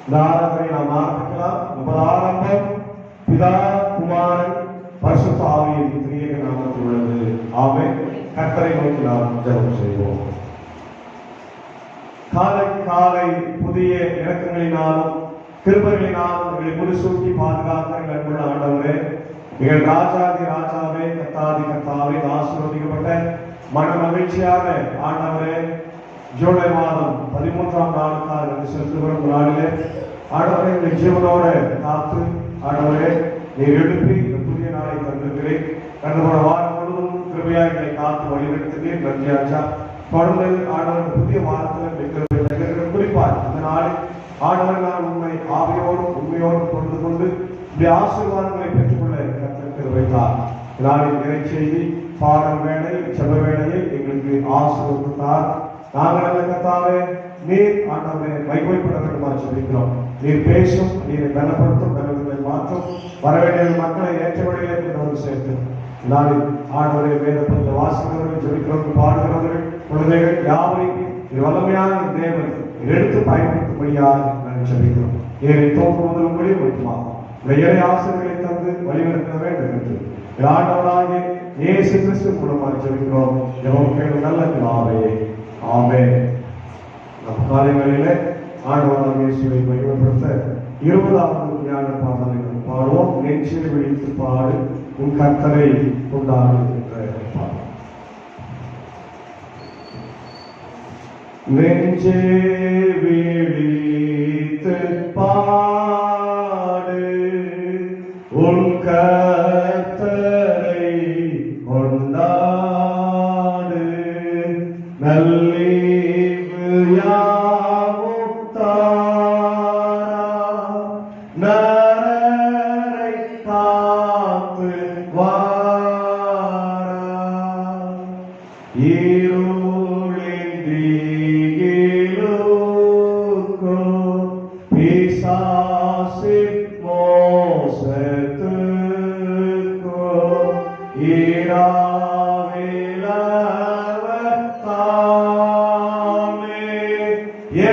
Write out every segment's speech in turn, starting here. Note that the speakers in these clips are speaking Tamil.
இந்த ஆராதனை நாம் ஆரம்பிக்கலாம். நமது ஆரம்பம் பிதா குமாரன் பரிசுத்த ஆவியின் திரியேக நாமத்தில் உள்ளது. ஆமென். கர்த்தரை நோக்கி நாம் ஜெபம் செய்வோம். காலை காலை புதிய இறக்கங்களினாலும் கிருபைகளினாலும் எங்களை முடிசூட்டி பாதுகாத்த எங்கள் அன்புள்ள ஆண்டவரே, எங்கள் ராஜாதி ராஜாவே, கர்த்தாதி கர்த்தாவே, ஆசீர்வதிக்கப்பட்ட மன மகிழ்ச்சியாக ஆண்டவரே, ஜூலை மாதம் 13ஆம் நாளுக்காக செலுத்துகிற நாளிலே ஆண்டவரே எங்களை ஜீவனோட காத்து ஆண்டவரே நீர் எழுப்பி இந்த புதிய நாளை தந்திருக்கிறேன். கடந்த வாரம் முழுவதும் கிருபையாக எங்களை காத்து வழிநடத்துகிறேன். நன்றி ஆச்சா. தொடர்ந்து ஆண்டவர் புதிய வாரத்தில் குறிப்பாக இந்த நாளில் ஆண்டவர் நான் உண்மை ஆவியோடும் உண்மையோடும் தொழுது கொண்டு இப்படி ஆசீர்வாதங்களை பெற்றுக்கொள்ள கர்த்தர் வைத்தார். நாளின் இறை செய்தி பாடல் வேலை செப வேலையை எங்களுக்கு ஆசீர்வதித்தார். நாங்கள் அந்த கர்த்தாவே நீர் ஆண்டவரை வைக்கப்பட வேண்டுமா சொல்லிக்கிறோம். நீர் பேசும், நீரை பலப்படுத்தும், பலவீனங்களை மாற்றும், வரவேண்டிய மக்களை ஏற்ற வழியிலே கொண்டு வந்து சேர்த்து நாளில் ஆண்டவரை வேத பற்றி வாசிக்கிறவர்கள், ஜெபிக்கிறவர்கள், பாடுகிறவர்கள், குழந்தைகள் யாவரையும் இது வல்லமையான தேவன் எடுத்து பயன்படுத்தும்படியாக நாங்கள் ஜெபிக்கிறோம். ஏழை தோற்றுவது உங்களையும் வைக்குமாகும் இறை ஆசிரியர்களை தந்து வழிநடத்த வேண்டும் என்று ஆண்டவராகிய இயேசு கிறிஸ்து மூலமாக ஜெபிக்கிறோம். ஜெபம் கேளும் நல்ல பிதாவே. ஆமென். நம் காரியங்களிலே ஆண்டவராகிய இயேசுவை மகிமைப்படுத்த 20வது ஞான பாடலை பாடுவோம். நெஞ்சில் விழித்து பாடு உன் கர்த்தரை கொண்டாடு என்ற பாடல். நெஞ்சே விழித்து பாடு உன் கர்த்தரை கொண்டாடு, நல்லீவு யாவும் தாரா, நரரை காத்து வாரா, இருளின் திகிலுக்கும் பிசாசின் மோசத்துக்கும் இராவிலவர் தாமே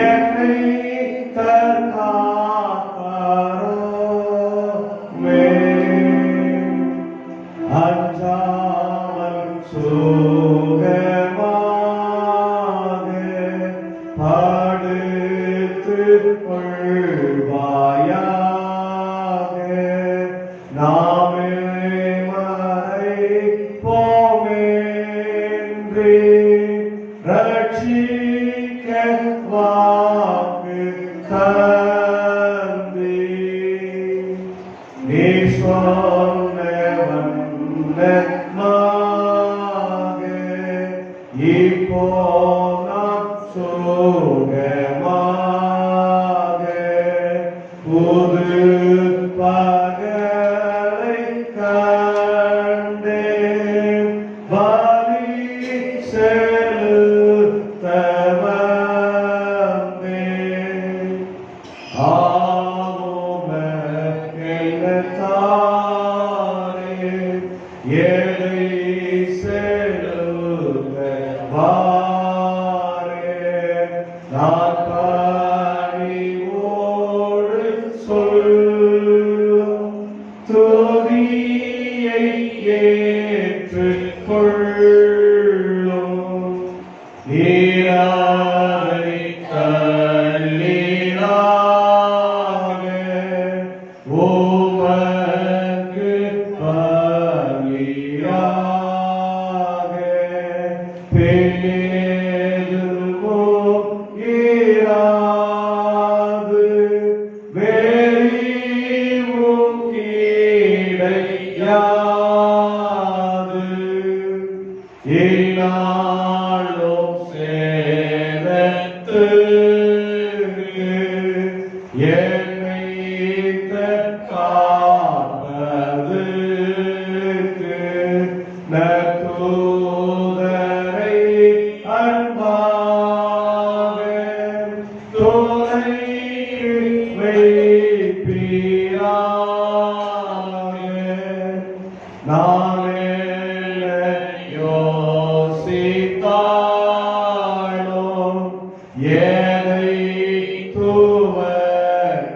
என்னை தற்காத்தாரோமே. அஞ்சாமல் சுகமாக படுத்துக் கொள்வாயாக, நாமே மறைப்போமென்றே ரட்சிக்க வாக்கு தந்தே. நீ சொன்னவன் நன்மாக இப்போ நாம் சுகமாக புது பகலை கண்டேன், பலி செலுத்த வந்தேன். ஏழை செலுத்த வாரே, நான் பணிவோடு சொல்லும் துதியை ஏற்றுக்கொள்ளும். நீராரை தள்ளினாக உமக்கு பலியாக பேதுவும் இராது, வெறிவும் கிடையாது. இந்நாளும் சேரத்து என்னை காப்பதற்கு நற்தூதரை அன்பாக துணை வைப்பீராக. நானே யோசித்தாலும் எதை துவக்கினாலும்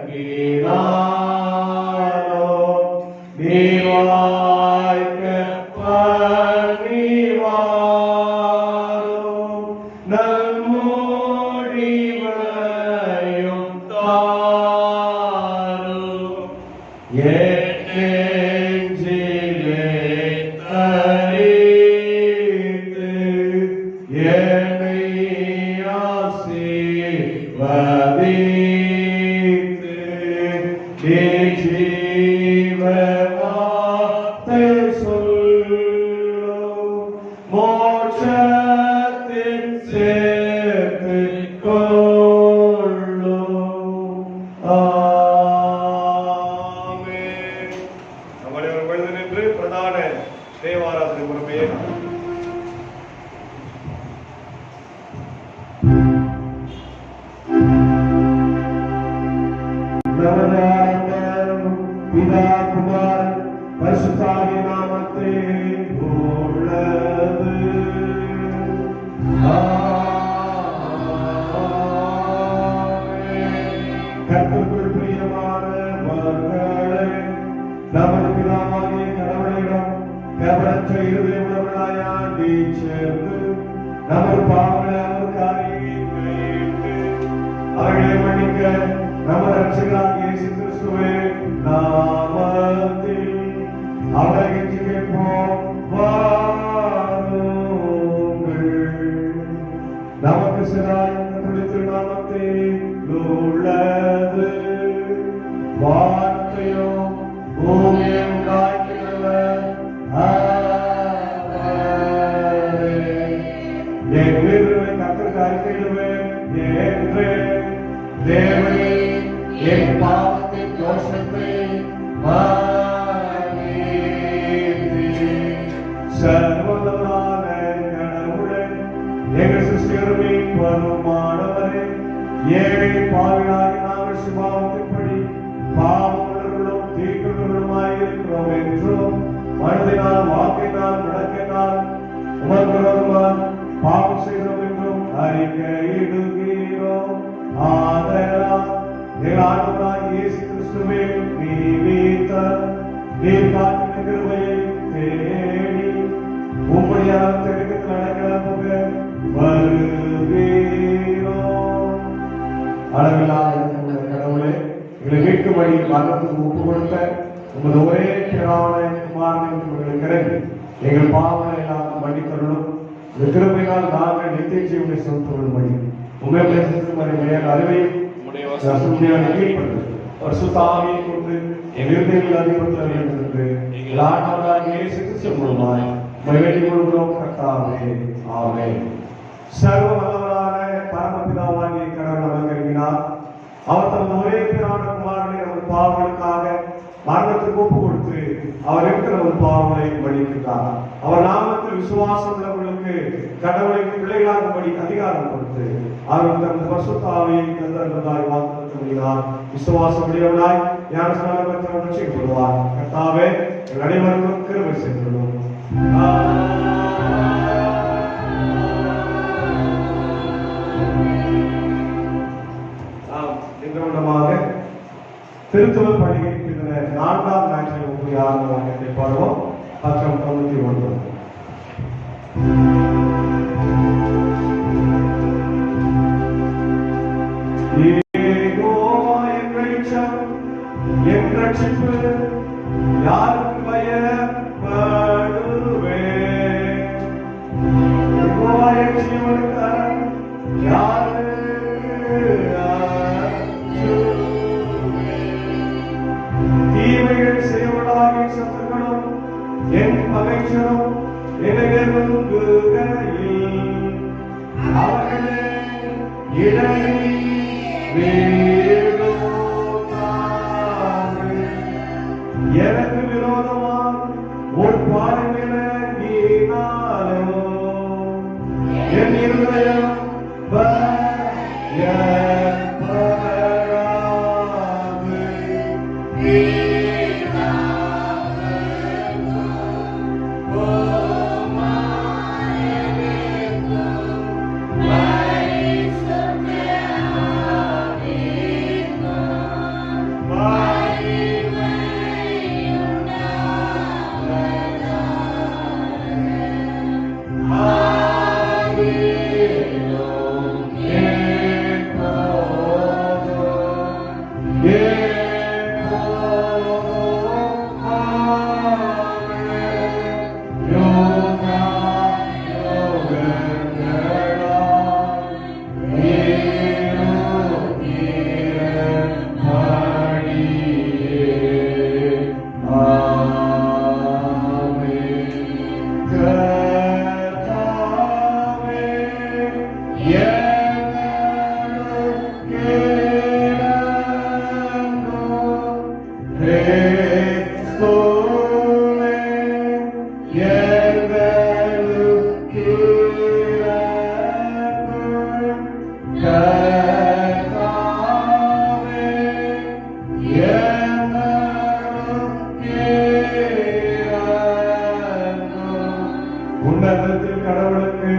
உன்னதத்தில் கடவுளுக்கு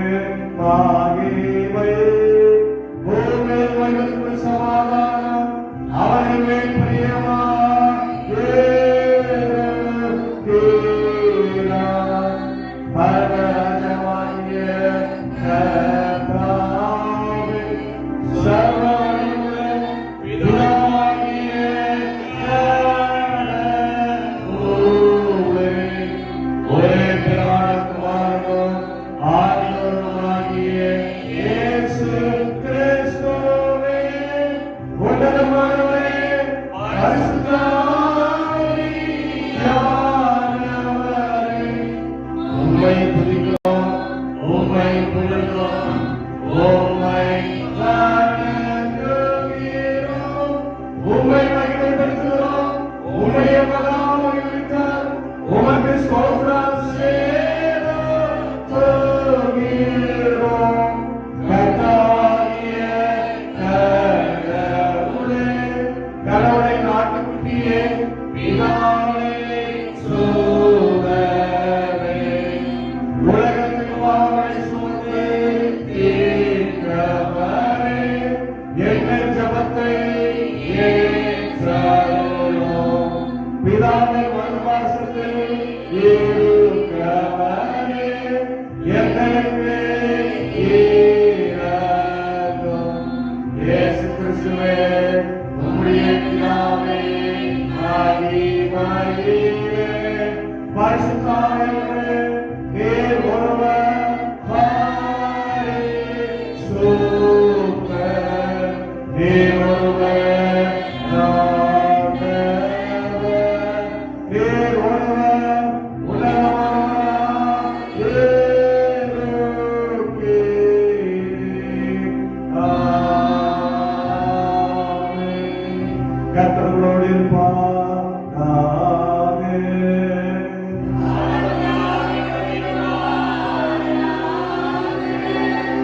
மகிமை, பூமியில் மனிதனுக்கு சமாதானம், அவரின் மேல் பிரியமாய் இருக்கிறார். பரமராஜமாகிய கர்த்தாவே, சர்வ வல்லமை பிதாவாகிய கடவுளே, ஒரே பிதாவான குமாரனும் ஆண்டவருமாகிய இயேசு கிறிஸ்துவே, உன்னதமானவரே, பரிசுத்த ஆவியானவரே, உம்மை துதிக்கிறோம், உம்மை புகழ்கிறோம், உம்மை வணங்குகிறோம், உம்மை மகிமைப்படுத்துகிறோம், உம்முடைய மகா மகிமைத்தால் உமக்கு ஸ்தோத்திரம் செலுத்துகிறோம். கர்த்தாகிய கடவுளே, கடவுளை நாட்டுக்குட்டியே, பிதாவே, சுதனே, உலகத்தின் பாவங்களை சுமந்து தீர்க்கிறவரே, எங்கள் ஜெபத்தை ஏற்றருளும். பிதாவை மறுவாசத்தில் இருக்கிறவரே, எங்களுக்கு இரங்கும். இயேசு கிறிஸ்துவே, உம்முடைய பிதாவே, மகிமையிலே பரிசுத்த ஆவியானவரே, நீர் ஒருவர் பரிசுத்தர், நீர் ஒருவர் நல்லவர், நீர் ஒருவர் உன்னதமானவராய் இருக்கிறீர். ஆமென். கர்த்தர் உங்களோடு இருப்பார்.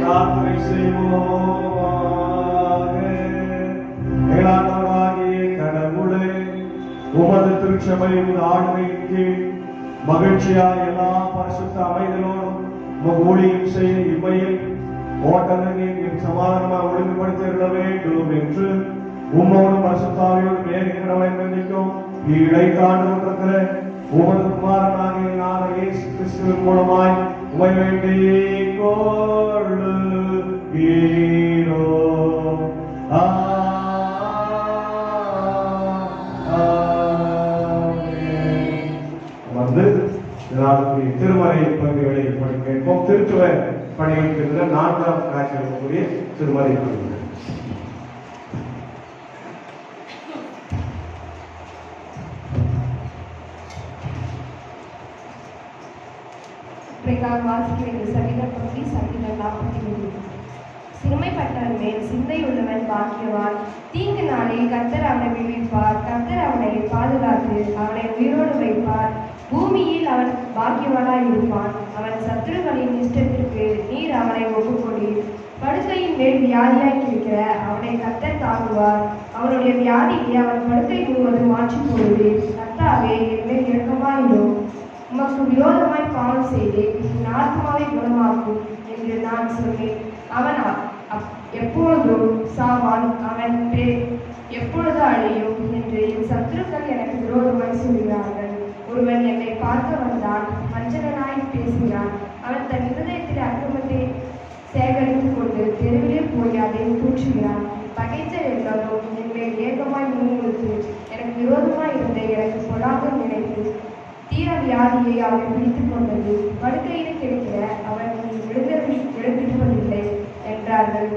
பிரார்த்தனை செய்வோமாக. மேலானவராகிய கடவுளே, உமது திருச்சபையின் ஆளுமையின் கீழ் மகிழ்ச்சியாய் எல்லா பரிசுத்த அமைதலோடும் ஊழியம் செய்ய இம்மையில் ஓட்டங்களின் சமாதானமாக ஒழுங்குபடுத்திட வேண்டும் என்று உம்மோடு பரிசுத்தாவியோடு மேற்கொள்ள வேண்டிக்கும் இடைக்காண்டு கொண்டிருக்கிற உமது குமாரனாகிய நான் இயேசு கிறிஸ்துவின் மூலமாய் உமை வேண்டிக் கொள்ளுகிறோம். வந்து திருமறை பகுதிகளை படிப்போம். திருத்துவ பணியிருக்கின்ற 4ஆம் காட்சிகளுக்குரிய திருமறை பகுதிகள். சிறுமைப்பட்டவன் மேல் சிந்தையுள்ளவன் பாக்கியவான். தீங்கு நாளில் கர்த்தர் அவனை விடுவிப்பார். கர்த்தர் அவனை பாதுகாத்து அவனை உயிரோடு வைப்பார். பூமியில் அவன் பாக்கியவானாய் இருப்பான். அவன் சத்துருக்களின் இஷ்டத்திற்கு நீர் அவனை ஒப்புக்கொண்டீர். படுக்கையின் மேல் வியாதியாய் இருக்கிற அவனை கர்த்தர் தாங்குவார். அவனுடைய வியாதியை அவன் படுக்கை முழுவதும் மாற்றி போடுவீர். கர்த்தாவே, என் மேல் இரக்கமாயிரும். உமக்கு விரோதமாய் பாவம் செய்தேன், என் ஆத்மாவை குணமாக்கும் என்று நான் சொன்னேன். அவன் எப்பொழுதும் சாவான், அவன் பேர் எப்பொழுது அழியும் என்று என் சத்துருக்கள் எனக்கு விரோதமாய் சொல்கிறார்கள். ஒருவன் என்னை பார்க்க வந்தான், வஞ்சகனாய் பேசுகிறான். அவன் தன் இருதயத்தில் அக்கிரமத்தை சேகரித்துக் கொண்டு தெருவிலே போய் அதை தூற்றுகிறான். பகைச்சல் எல்லாரும் என் மேல் ஏகமாய் முன்னிறுத்து எனக்கு விரோதமாய் இருந்த எனக்கு சொல்லாக நினைத்து தீர வியாதியை அவனை பிடித்துக் கொண்டது. படுக்கையில் கிடைக்கிற அவன் எழுந்திருப்பதில்லை என்றார்கள்.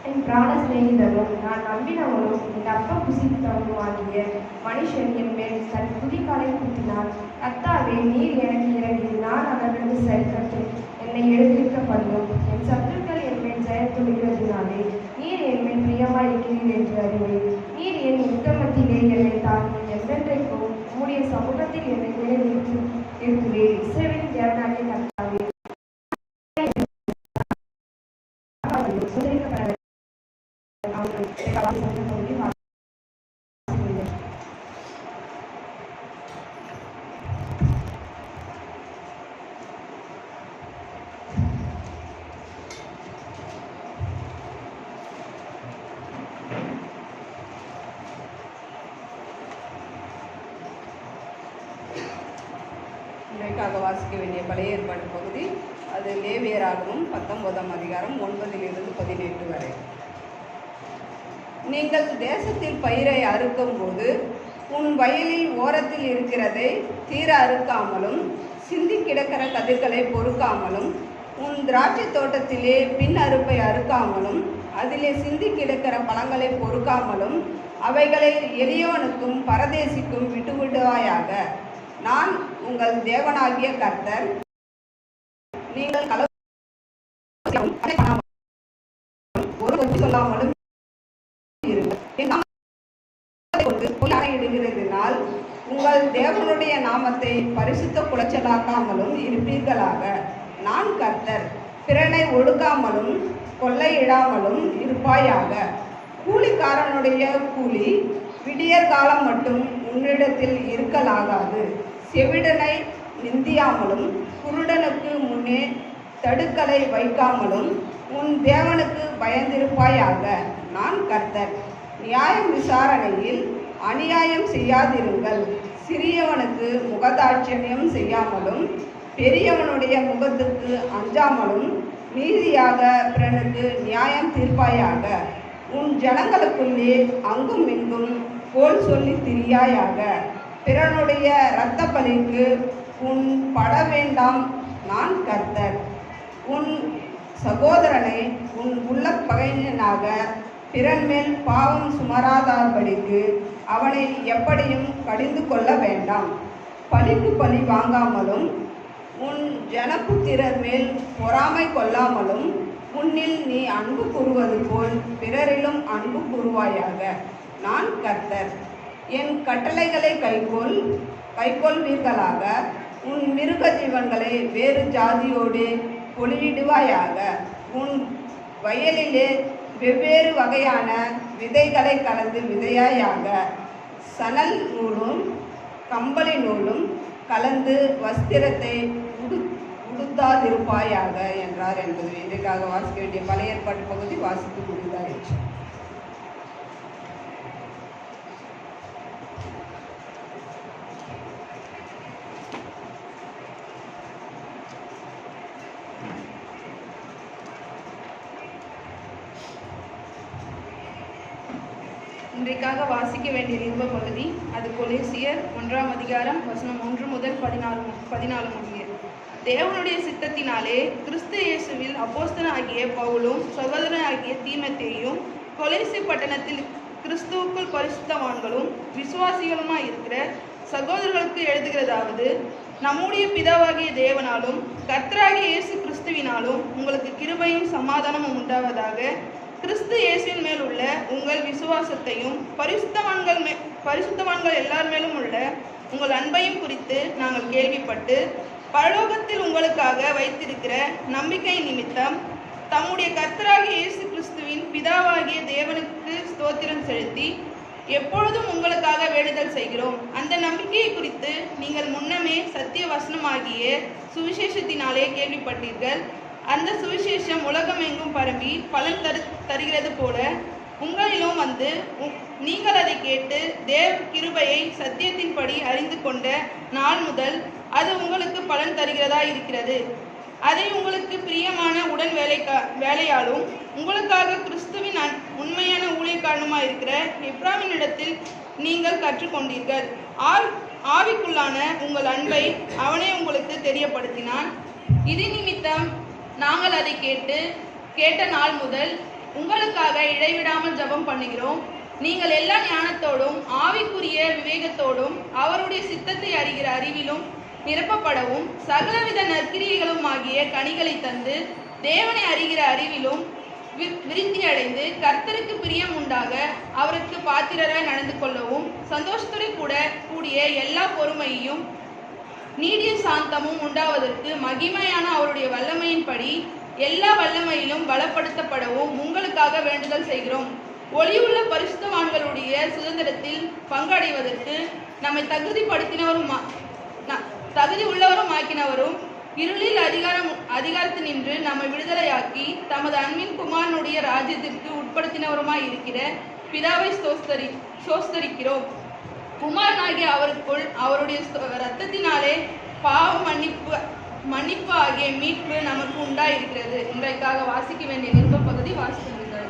என் பிராண சிநேகிதனும் நான் நம்பினவனும் என் அப்ப புசித்தவனுமாகிய மனுஷன் என் மேல் தன் குதிகாலை குத்தினான். கர்த்தாவே, நீர் எனக்கு இறங்கி நான் அவர்களுக்கு சரிக்கட்டு என்னை எழுந்திருக்க பண்ணும். என் சத்துருக்கள் என் மேல் ஜெயத்துடைகிறதுனாலே நீர் என் மேல் பிரியமாய் இருக்கிறீர் என்று அறிவேன். நீர் என் உத்தமத்திலே என்னை தாங்கி என்றென்றைக்கும் உம்முடைய சமூகத்தில் என்னை மேல் இருக்கிறேன். இஸ்ரவேலின் தேவனாகிய கர்த்தாவே, இன்றைக்காக வாசிக்க வேண்டிய பழைய ஏற்பாடு பகுதி அது லேவியராகவும் 19ஆம் அதிகாரம் 9 to 18 வரை. நீங்கள் தேசத்தில் பயிரை அறுக்கும் போது உன் வயலில் ஓரத்தில் இருக்கிறதை தீர அறுக்காமலும் சிந்தி கிடக்கிற கதிர்களை பொறுக்காமலும் உன் திராட்சை தோட்டத்திலே பின் அறுப்பை அறுக்காமலும் அதிலே சிந்தி கிடக்கிற பழங்களை பொறுக்காமலும் அவைகளை எளியவனுக்கும் பரதேசிக்கும் விட்டுவிடுவாயாக. நான் உங்கள் தேவனாகிய கர்த்தர். நீங்கள் ஒரு சொல்லாமலும் இடுகிறதினால் உங்கள் தேவனுடைய நாமத்தை பரிசுத்த குலைச்சலாக்காமலும் இருப்பீர்களாக. நான் கர்த்தர். பிறனை ஒடுக்காமலும் கொள்ளையிடாமலும் இருப்பாயாக. கூலிக்காரனுடைய கூலி விடியற் காலம் மட்டும் உன்னிடத்தில் இருக்கலாகாது. செவிடனை நிந்தியாமலும் குருடனுக்கு முன்னே தடுக்கலை வைக்காமலும் உன் தேவனுக்கு பயந்திருப்பாயாக. நான் கர்த்தர். நியாயம் விசாரணையில் அநியாயம் செய்யாதிருங்கள். சிறியவனுக்கு முகதாட்சணியம் செய்யாமலும் பெரியவனுடைய முகத்துக்கு அஞ்சாமலும் நீதியாக பிறனுக்கு நியாயம் தீர்ப்பாயாக. உன் ஜனங்களுக்குள்ளே அங்கும் இங்கும் கோல் சொல்லி திரியாயாக. பிறனுடைய இரத்த பலிக்கு உன் பட வேண்டாம். நான் கர்த்தர். உன் சகோதரனை உன் உள்ள பகைஞனாக பிறன் மேல் பாவம் சுமராதபடிக்கு அவனை எப்படியும் கடிந்து கொள்ள வேண்டாம். பலிக்கு பலி வாங்காமலும் உன் ஜனபுத்திரர் மேல் பொறாமை கொள்ளாமலும் உன்னில் நீ அன்பு கூறுவது போல் பிறரிலும் அன்பு கூறுவாயாக. நான் கர்த்தர். என் கட்டளைகளை கைக்கொள்வீர்களாக. உன் மிருக ஜீவன்களை வேறு ஜாதியோடு பொழியிடுவாயாக. உன் வயலிலே வெவ்வேறு வகையான விதைகளை கலந்து விதையாயாக. சணல் நூலும் கம்பளி நூலும் கலந்து வஸ்திரத்தை உடுத்தாதிருப்பாயாக என்றார் என்பது இதற்காக வாசிக்க வேண்டிய பழைய ஏற்பாட்டு பகுதி வாசித்து முடிந்தாயிற்று. இன்றைக்காக வாசிக்க வேண்டிய நிருப பகுதி அது கொலேசியர் 1ஆம் அதிகாரம் வசனம் 1 முதல் 14 முடிய. தேவனுடைய சித்தத்தினாலே கிறிஸ்து இயேசுவில் அப்போஸ்தலனாகிய பவுலும் சகோதரனாகிய தீமோத்தேயும் கொலேசி பட்டணத்தில் கிறிஸ்துவுக்குள் பரிசுத்தவான்களும் விசுவாசிகளுமாய் இருக்கிற சகோதரர்களுக்கு எழுதுகிறதாவது, நம்முடைய பிதாவாகிய தேவனாலும் கர்த்தராகிய இயேசு கிறிஸ்துவினாலும் உங்களுக்கு கிருபையும் சமாதானமும் உண்டாவதாக. கிறிஸ்து இயேசுவின் மேல் உள்ள உங்கள் விசுவாசத்தையும் பரிசுத்தவான்கள் எல்லார் மேலும் உள்ள உங்கள் அன்பையும் குறித்து நாங்கள் கேள்விப்பட்டு பரலோகத்தில் உங்களுக்காக வைத்திருக்கிற நம்பிக்கை நிமித்தம் தம்முடைய கர்த்தராகிய இயேசு கிறிஸ்துவின் பிதாவாகிய தேவனுக்கு ஸ்தோத்திரம் செலுத்தி எப்பொழுதும் உங்களுக்காக வேண்டுதல் செய்கிறோம். அந்த நம்பிக்கையை குறித்து நீங்கள் முன்னமே சத்திய வசனமாகிய சுவிசேஷத்தினாலே கேள்விப்பட்டீர்கள். அந்த சுவிசேஷம் உலகம் எங்கும் பரம்பி பலன் தருகிறது போல உங்களிலும் வந்து நீங்கள் அதை கேட்டு தேவ கிருபையை சத்தியத்தின்படி அறிந்து கொண்ட நாள் முதல் அது உங்களுக்கு பலன் தருகிறதா இருக்கிறது. அதை உங்களுக்கு பிரியமான உடன் வேலையாலும் உங்களுக்காக கிறிஸ்துவின் உண்மையான ஊழியக்காரனுமாய் இருக்கிற எப்ராமினிடத்தில் நீங்கள் கற்றுக்கொண்டீர்கள். ஆவிக்குள்ளான உங்கள் அன்பை அவனே உங்களுக்கு தெரியப்படுத்தினான். இது நிமித்தம் நாங்கள் அதை கேட்ட நாள் முதல் உங்களுக்காக இடைவிடாமல் ஜெபம் பண்ணுகிறோம். நீங்கள் எல்லா ஞானத்தோடும் ஆவிக்குரிய விவேகத்தோடும் அவருடைய சித்தத்தை அறிகிற அறிவிலும் நிரப்பப்படவும் சகலவித நற்கிரியைகளும் ஆகிய கனிகளை தந்து தேவனை அறிகிற அறிவிலும் விருத்தி அடைந்து கர்த்தருக்கு பிரியம் உண்டாக அவருக்கு பாத்திரராய் நடந்து கொள்ளவும் சந்தோஷத்துடன் கூடிய எல்லா பொறுமையையும் நீடிய சாந்தமும் உண்டாவதற்கு மகிமையான அவருடைய வல்லமையின்படி எல்லா வல்லமையிலும் பலப்படுத்தப்படவும் உங்களுக்காக வேண்டுதல் செய்கிறோம். ஒளியுள்ள பரிசுத்தவான்களுடைய சுதந்திரத்தில் பங்கடைவதற்கு நம்மை தகுதி உள்ளவரும் ஆக்கினவரும் இருளில் அதிகாரத்தினின்று நம்மை விடுதலையாக்கி தமது அன்பின் குமாரனுடைய ராஜ்யத்திற்கு உட்படுத்தினவருமாய் இருக்கிற பிதாவை சோஸ்தரிக்கிறோம். குமாரனாகிய அவருக்குள் அவருடைய இரத்தத்தினாலே பாவ மன்னிப்பு ஆகிய மீட்பு நமக்கு உண்டாயிருக்கிறது. இன்றைக்காக வாசிக்க வேண்டிய நிருப பகுதி வாசிக்கின்றனர்.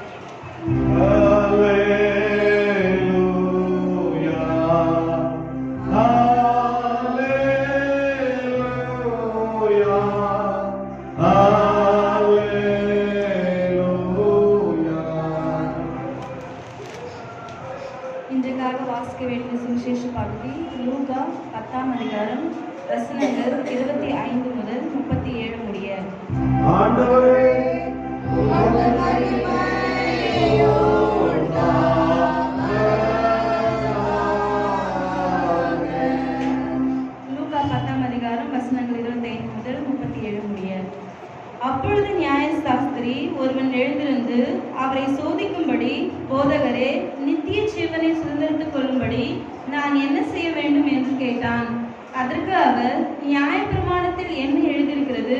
இன்றைக்காக வாசிக்க வேண்டிய சுவிசேஷ பகுதி லூக்கா 10ஆம் அதிகாரம் வசனங்கள் 25 முதல் 37 முடிய. ஆண்டவரே லூக்கா 10ஆம் அதிகாரம் வசனங்கள் 25 முதல் 37 முடிய. அப்பொழுது நியாயசாஸ்திரி ஒருவன் எழுந்திருந்து அவரை சோதிக்கும்படி, போதகரே, நித்திய ஜீவனை சுதந்திரித்துக் கொள்ளும்படி நான் என்ன செய்ய வேண்டும் என்று கேட்டான். அதற்கு அவர், நியாயப்பிரமாணத்தில் என்ன எழுதியிருக்கிறது?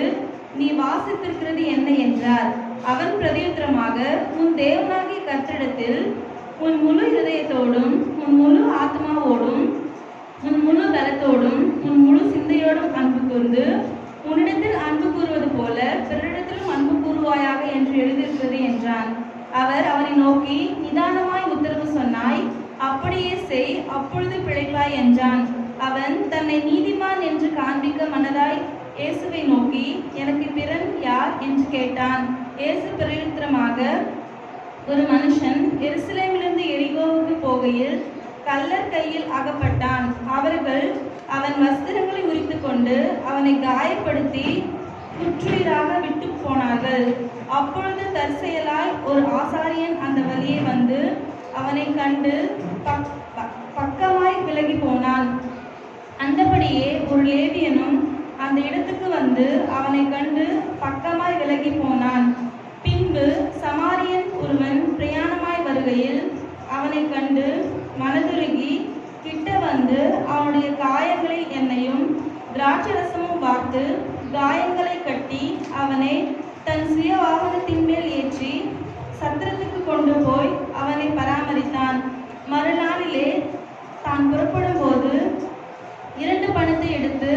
நீ வாசித்திருக்கிறது என்ன என்றார். அவன் பிரதியுத்தரமாக, உன் தேவனாகிய கர்த்தரிடத்தில் உன் முழு இதயத்தோடும் உன் முழு ஆத்மாவோடும் உன் முழு பலத்தோடும் உன் முழு சிந்தையோடும் அன்பு கூர்ந்து உன்னிடத்தில் அன்பு கூறுவது போல பிறரிடத்திலும் அன்பு கூறுவாயாக என்று எழுதியிருக்கிறது என்றான். அவர் அவனை நோக்கி, நிதானமாய் உத்தரவு சொன்னாய், அப்படியே செய், அப்பொழுது பிழைப்பாய் என்றான். அவன் தன்னை நீதிமான் என்று காண்பிக்க மனதாய் இயேசுவை நோக்கி, எனக்கு பிறன் யார் என்று கேட்டான். இயேசு பிரயுத்தரமாக, ஒரு மனுஷன் எருசலேமிலிருந்து எரிகோவுக்கு போகையில் கள்ளர் கையில் அகப்பட்டான். அவர்கள் அவன் வஸ்திரங்களை உரித்து கொண்டு அவனை காயப்படுத்தி குற்றுயிராக விட்டு போனார்கள். அப்பொழுது தற்செயலாய் ஒரு ஆசாரியன் அந்த வழியே வந்து அவனை கண்டு பக்கமாய் விலகி போனான். அந்தபடியே ஒரு லேவியனும் அந்த இடத்துக்கு வந்து அவனை கண்டு பக்கமாய் விலகி போனான். பின்பு சமாரியன் ஒருவன் பிரயாணமாய் வருகையில் அவனை கண்டு மனதுருகி கிட்ட வந்து அவனுடைய காயங்களில் எண்ணெயும் திராட்சரசமும் பார்த்து காயங்களை கட்டி அவனை தன் சுய வாகனத்தின் மேல் ஏற்றி சத்திரத்துக்கு கொண்டு போய் அவனை பராமரித்தான். மறுநாளிலே தான் புறப்படும் போது 2 பணத்தை எடுத்து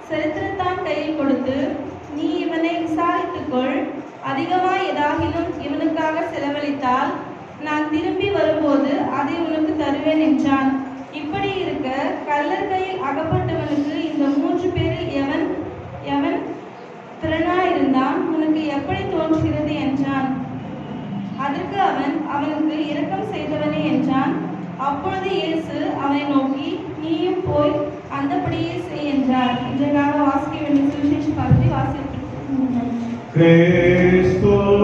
சரித்திரத்தான் கையில் கொடுத்து, நீ இவனை விசாரித்துக்கொள், அதிகமாய் ஏதாகிலும் இவனுக்காக செலவழித்தால் நான் திரும்பி வரும்போது அதை உனக்கு தருவேன் என்றான். இப்படி இருக்க கள்ளர் கையில் அகப்பட்டவனுக்கு இந்த 3 பேரில் எவன் திறனாயிருந்தான் உனக்கு எப்படி தோன்றுகிறது என்றான். அதற்கு அவன், அவனுக்கு இரக்கம் செய்தவனே என்றான். அப்பொழுது இயேசு அவனை நோக்கி, நீயும் போய் அந்தபடியே செய் என்றார். இதற்காக வாசிக்க வேண்டிய சுவிசேஷ பகுதி வாசிக்கிறோம். கிறிஸ்துவே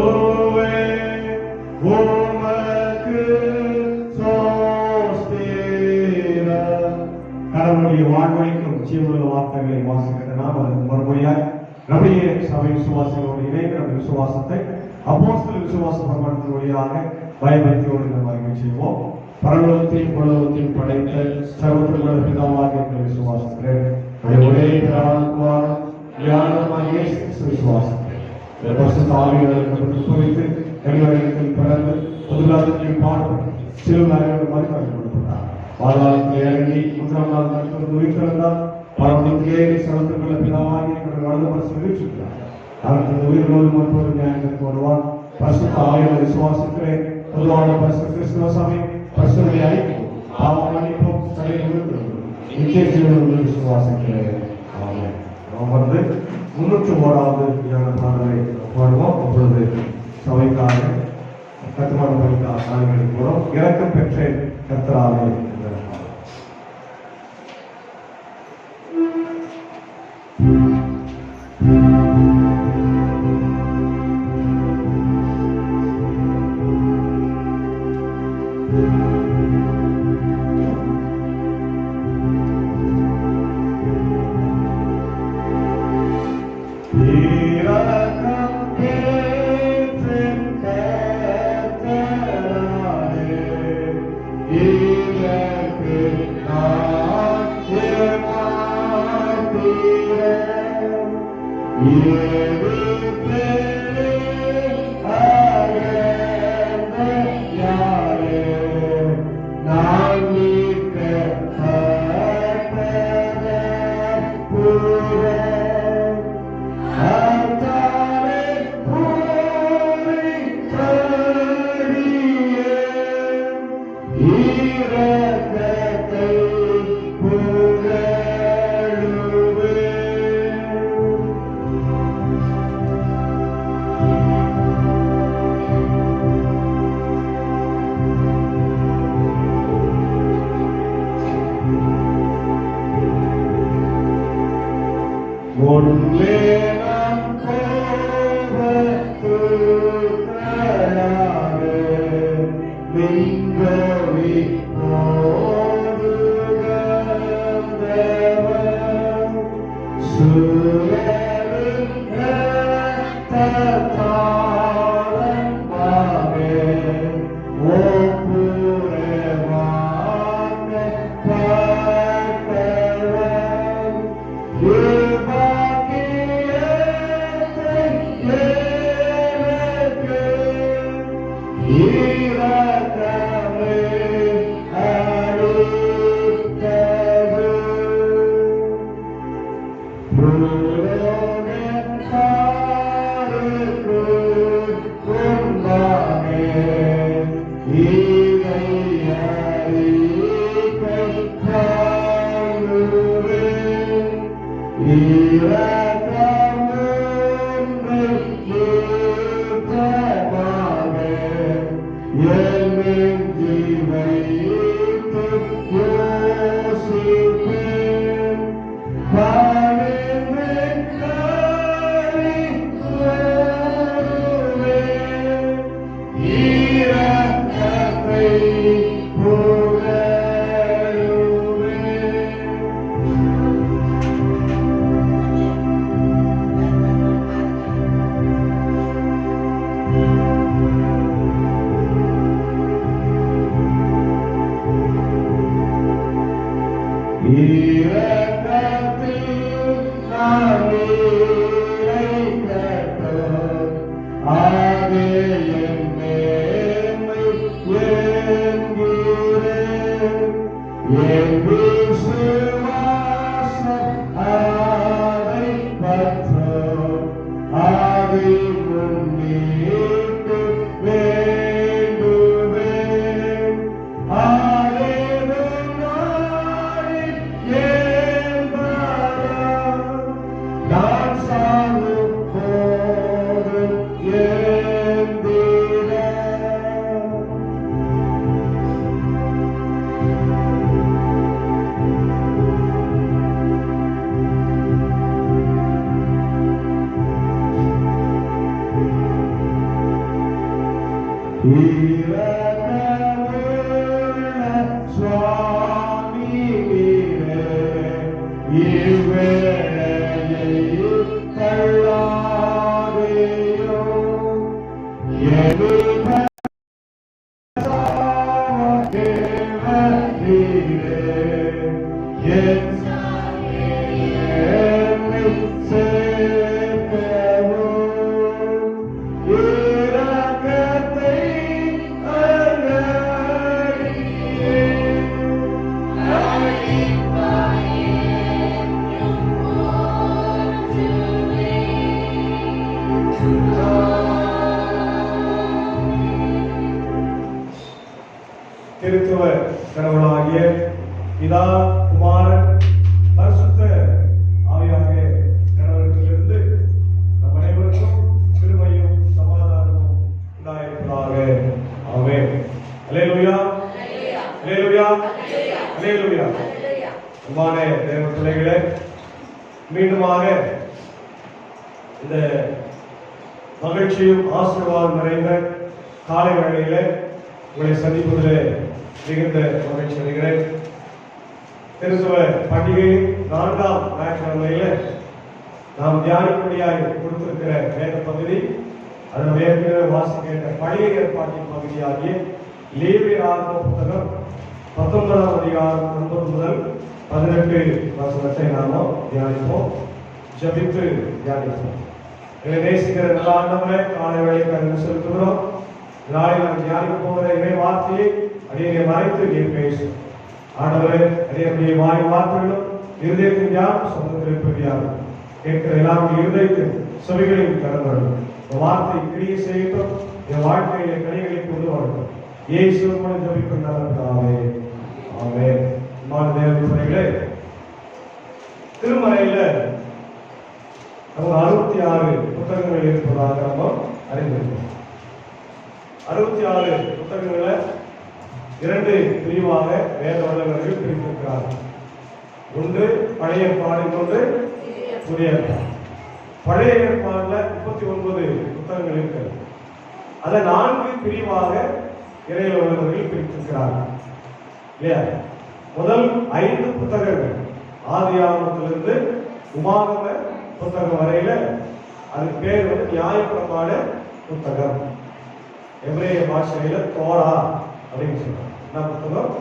உமக்கு ஸ்தோத்திரம். கடவுளுடைய வாழ்வைக்கும் ஜீவனுள்ள வார்த்தைகளை வாசிக்கிற நாம் அதற்கு மறுபடியாய் நம்முடைய சபை விசுவாசிகளோடு இணைந்து நம்முடைய விசுவாசத்தை அப்போஸ்தலர் விசுவாச பிரமாணத்தின் வழியாக பயபக்தியோடு நாம் அறிக்கை செய்வோம். பரலோகத்தையும் உலகத்தையும் படைத்த சர்வத்திலுள்ள பிதாவாகிய எங்கள் விசுவாசத்திலே ஒரே பிதாவான ஞானமாகிய இயேசு விசுவாசத்திலே பரிசுத்த ஆவியானவருக்கு உட்பவித்து எங்களிடத்தில் பிறந்து பொதுலாளத்தில் பாடுபட்டு சிலுவையில் மறுக்கப்பட்டார். பாதாளத்தில் இறங்கி 3ஆம் நாள் மருத்துவம் உயிர்த்தெழுந்தார். பரலோகத்தில் ஏறி சர்வத்திலுள்ள பிதாவாகிய எங்கள் வலது பரிசு வீழ்ச்சிட்டார். அவருக்கு உயிரோடு மருத்துவ ஞானத்திற்கு வருவார். பரிசுத்த ஆவியான விசுவாசத்திலே பொதுவான பரிசுத்த கிறிஸ்துவ சபை பரிசுத்தத்தை ஐக்கியம் பாவ மன்னிப்பும் நித்திய ஜீவனுள்ள விசுவாசிக்கிறேன். ஆமென். நாம் 301வது ஞான பாடலை பாடுவோம். அப்பொழுது சபைக்காக கட்டுமான பணிக்காக நாங்கள் போறோம். இறக்கம் பெற்றேன் கர்த்தராலே என்ற இரக்கம் பெற்றேன் கர்த்தராலே திருத்துவ கடவுளாகிய பிதா குமாரன் பரிசுத்த ஆவியாகிய கடவுளிடமிருந்து நம் அனைவருக்கும் கிருபையும் சமாதானமும் உண்டாயிருப்பதாக. ஆமென். அல்லேலூயா, அல்லேலூயா, அல்லேலூயா. அன்பான தேவ பிள்ளைகளே, மீண்டுமாக இந்த மகிழ்ச்சியும் ஆசீர்வாதம் நிறைந்த காலை வேளையிலே உங்களை சந்திப்பதிலே மிகுந்த மகிழ்ச்சி அடைகிறேன். திருத்துவ பண்டிகையின் 4ஆம் ஞாயிற்றுக்கிழமையில நாம் தியானிப்படியாய் கொடுத்திருக்கிற வேத பகுதி, அதன் ஏற்கனவே வாசிக்கின்ற பழைய ஏற்பாட்டின் பகுதியாகிய லேவியராகம புத்தகம் 19ஆம் அதிகாரம் 9 முதல் 18 வசனத்தை நாம தியானிப்போம், ஜபித்து தியானிப்போம். எங்களை நேசிக்கிற நல்ல ஆண்டவரே, காலை வேளைக்கு நன்றி செலுத்துகிறோம். நாளை நாம் தியானிக்க போகிற இறை வார்த்தையை அடியை மறைத்து நீர் பேசும் ஆண்டவரே. அடியுடைய வாய் வார்த்தைகளும் இருதயத்தின் தியானம் சொந்தத்தில் பெரியாகும். கேட்கிற எல்லாருடைய இருதயத்தின் செவிகளையும் திறந்தவர்கள் இந்த வார்த்தை கிரியை செய்யட்டும், என் வாழ்க்கையில கனிகளை கொண்டு வரட்டும். இயேசுவின் மூலம் ஜெபிக்கும் நல்ல பிதாவே, ஆமென். தேவ பிள்ளைகளே, திருமறையில நமக்கு 66 புத்தகங்கள் இருப்பதாக நம்ம அறிந்திருக்கிறோம். 66 புத்தகங்களை 2 பிரிவாக வேத வல்லுநர்கள் பிரித்திருக்கிறார்கள். ஒன்று பழைய ஏற்பாடு, இன்னொன்று புதிய ஏற்பாடு. பழைய ஏற்பாடுல 39 புத்தகங்கள் இருக்கிறது. அதை 4 பிரிவாக இறைவர்கள் பிரித்திருக்கிறார்கள் இல்லையா? முதல் 5 புத்தகங்கள் ஆதியாகமத்திலிருந்து உபாகம புத்தகம் வரையில அதுக்கு பேர் வந்து நியாயப்பிரமாண புத்தகம். எபிரேய பாஷையில தோரா அப்படின்னு சொல்றாங்க. என்ன புத்தகம்?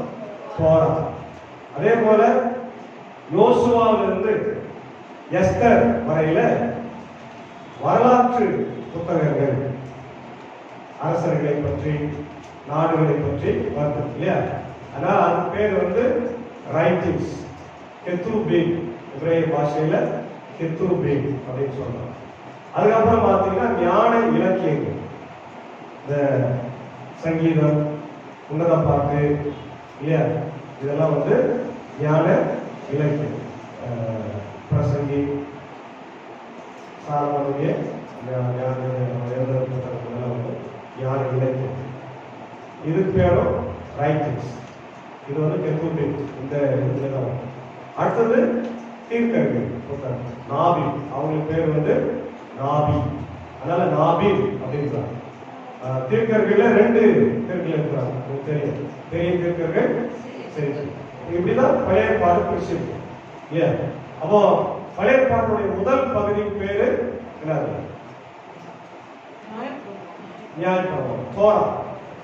தோரா. அதே போல யோசுவாவிலிருந்து எஸ்தர் வரையில வரலாற்று புத்தகங்கள், அரசர்களை பற்றி, நாடுகளை பற்றி வருது இல்லையா? அதனால அது பேர் வந்து ரைட்டிங்ஸ், கெத்துபீன், எபிரேய பாஷையில கெத்துபீன் அப்படின்னு சொல்றாங்க. அதுக்கப்புறம் பார்த்தீங்கன்னா ஞான இலக்கியங்கள், இந்த சங்கீதம், உன்னத பாட்டு இல்லையா, இதெல்லாம் வந்து ஞான இலக்கியம். பிரசங்கி, சாலமோனுடைய ஞான இலக்கியம், இதுக்கு பேரும் ரைட்டிங்ஸ். இது வந்து கெத்துபீன். இந்த இதுல அடுத்தது தீர்க்கர்கள் புத்தகம், நாபி, அவங்களுக்கு பேர் வந்து நாபி, அதனால நாபி அப்படின்றாங்க. தீர்க்கர்கள்ல 2 தீர்க்கர்கள் இருக்கிறாங்க, உங்களுக்கு தெரியும். பெரிய தீர்க்கர்கள், சரி, இப்படிதான் பழைய ஏற்பாடு பிரிச்சிருக்கு இல்லையா? அப்போ பழைய ஏற்பாட்டுடைய முதல் பகுதியின் பேரு என்னது? நியாயப்பிரமாணம், தோரா,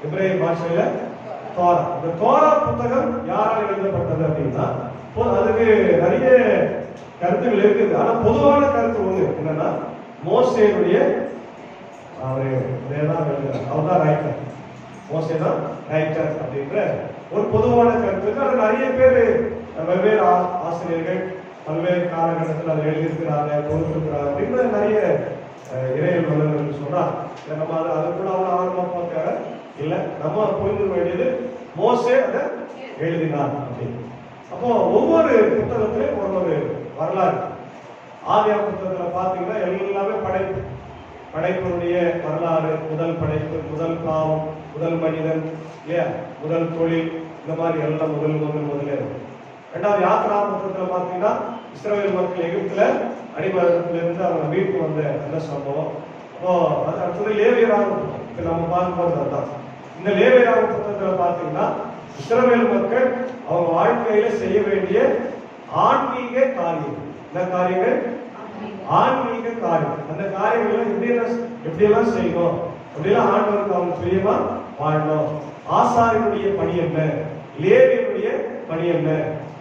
எபிரேய பாஷையில தோரா. இந்த தோரா புத்தகம் யாரால் எழுதப்பட்டது அப்படின்னா, அதுக்கு நிறைய கருத்துகள் இருக்குது. ஆனா பொதுவான கருத்து ஒண்ணு என்னன்னா, மோசேனுடைய அவர்தான் ரைட்டர், மோசே தான் ரைட்டர் அப்படின்ற ஒரு பொதுவான கருத்து. அது நிறைய பேர், வெவ்வேறு ஆசிரியர்கள் பல்வேறு காலகட்டத்தில் அதை எழுதியிருக்கிறாங்க, கொடுத்திருக்கிறாங்க அப்படின்ற நிறைய இறையல் வல்லுநர்கள் சொல்றாங்க. நம்ம அது கூட அவ்வளோ ஆர்வமா பார்க்க இல்லை. நம்ம புரிந்து வேண்டியது மோசே அதை எழுதினார் அப்படின்னு. அப்போ ஒவ்வொரு புத்தகத்திலையும் ஒரு வரலாறு. ஆதியாகம புத்தகத்தில் பார்த்தீங்கன்னா எல்லாமே படைப்பு, படைப்பினுடைய வரலாறு, முதல் படைப்பு, முதல் பாவம், முதல் மனிதன் இல்லையா, முதல் தொழில், இந்த மாதிரி எல்லாம் முதல்ல இருக்கு. ரெண்டாவது யாத்திரா புத்தகத்தில் பார்த்தீங்கன்னா இஸ்ரவேல் மக்கள் எகிப்துல அடிமரத்திலிருந்து அவங்க வீட்டுக்கு வந்த அந்த சம்பவம். அப்போ அது அடுத்தது லேவியராகும். இப்போ நம்ம பார்க்கும்போது அதுதான். இந்த லேவியராகும் புத்தகத்தில் பார்த்தீங்கன்னா இஸ்ரவேல் மக்கள் அவங்க வாழ்க்கையில செய்ய வேண்டிய ஆன்மீக காரியம், இந்த காரியங்கள் ஆன்மீக காரியம், அந்த காரியங்களை எப்படியெல்லாம் செய்யணும், எப்படியெல்லாம் ஆண்டவருக்கு அவங்க பிரியமா வாழணும், ஆசாரியனுடைய பணி என்ன, லேவியனுடைய பணி என்ன,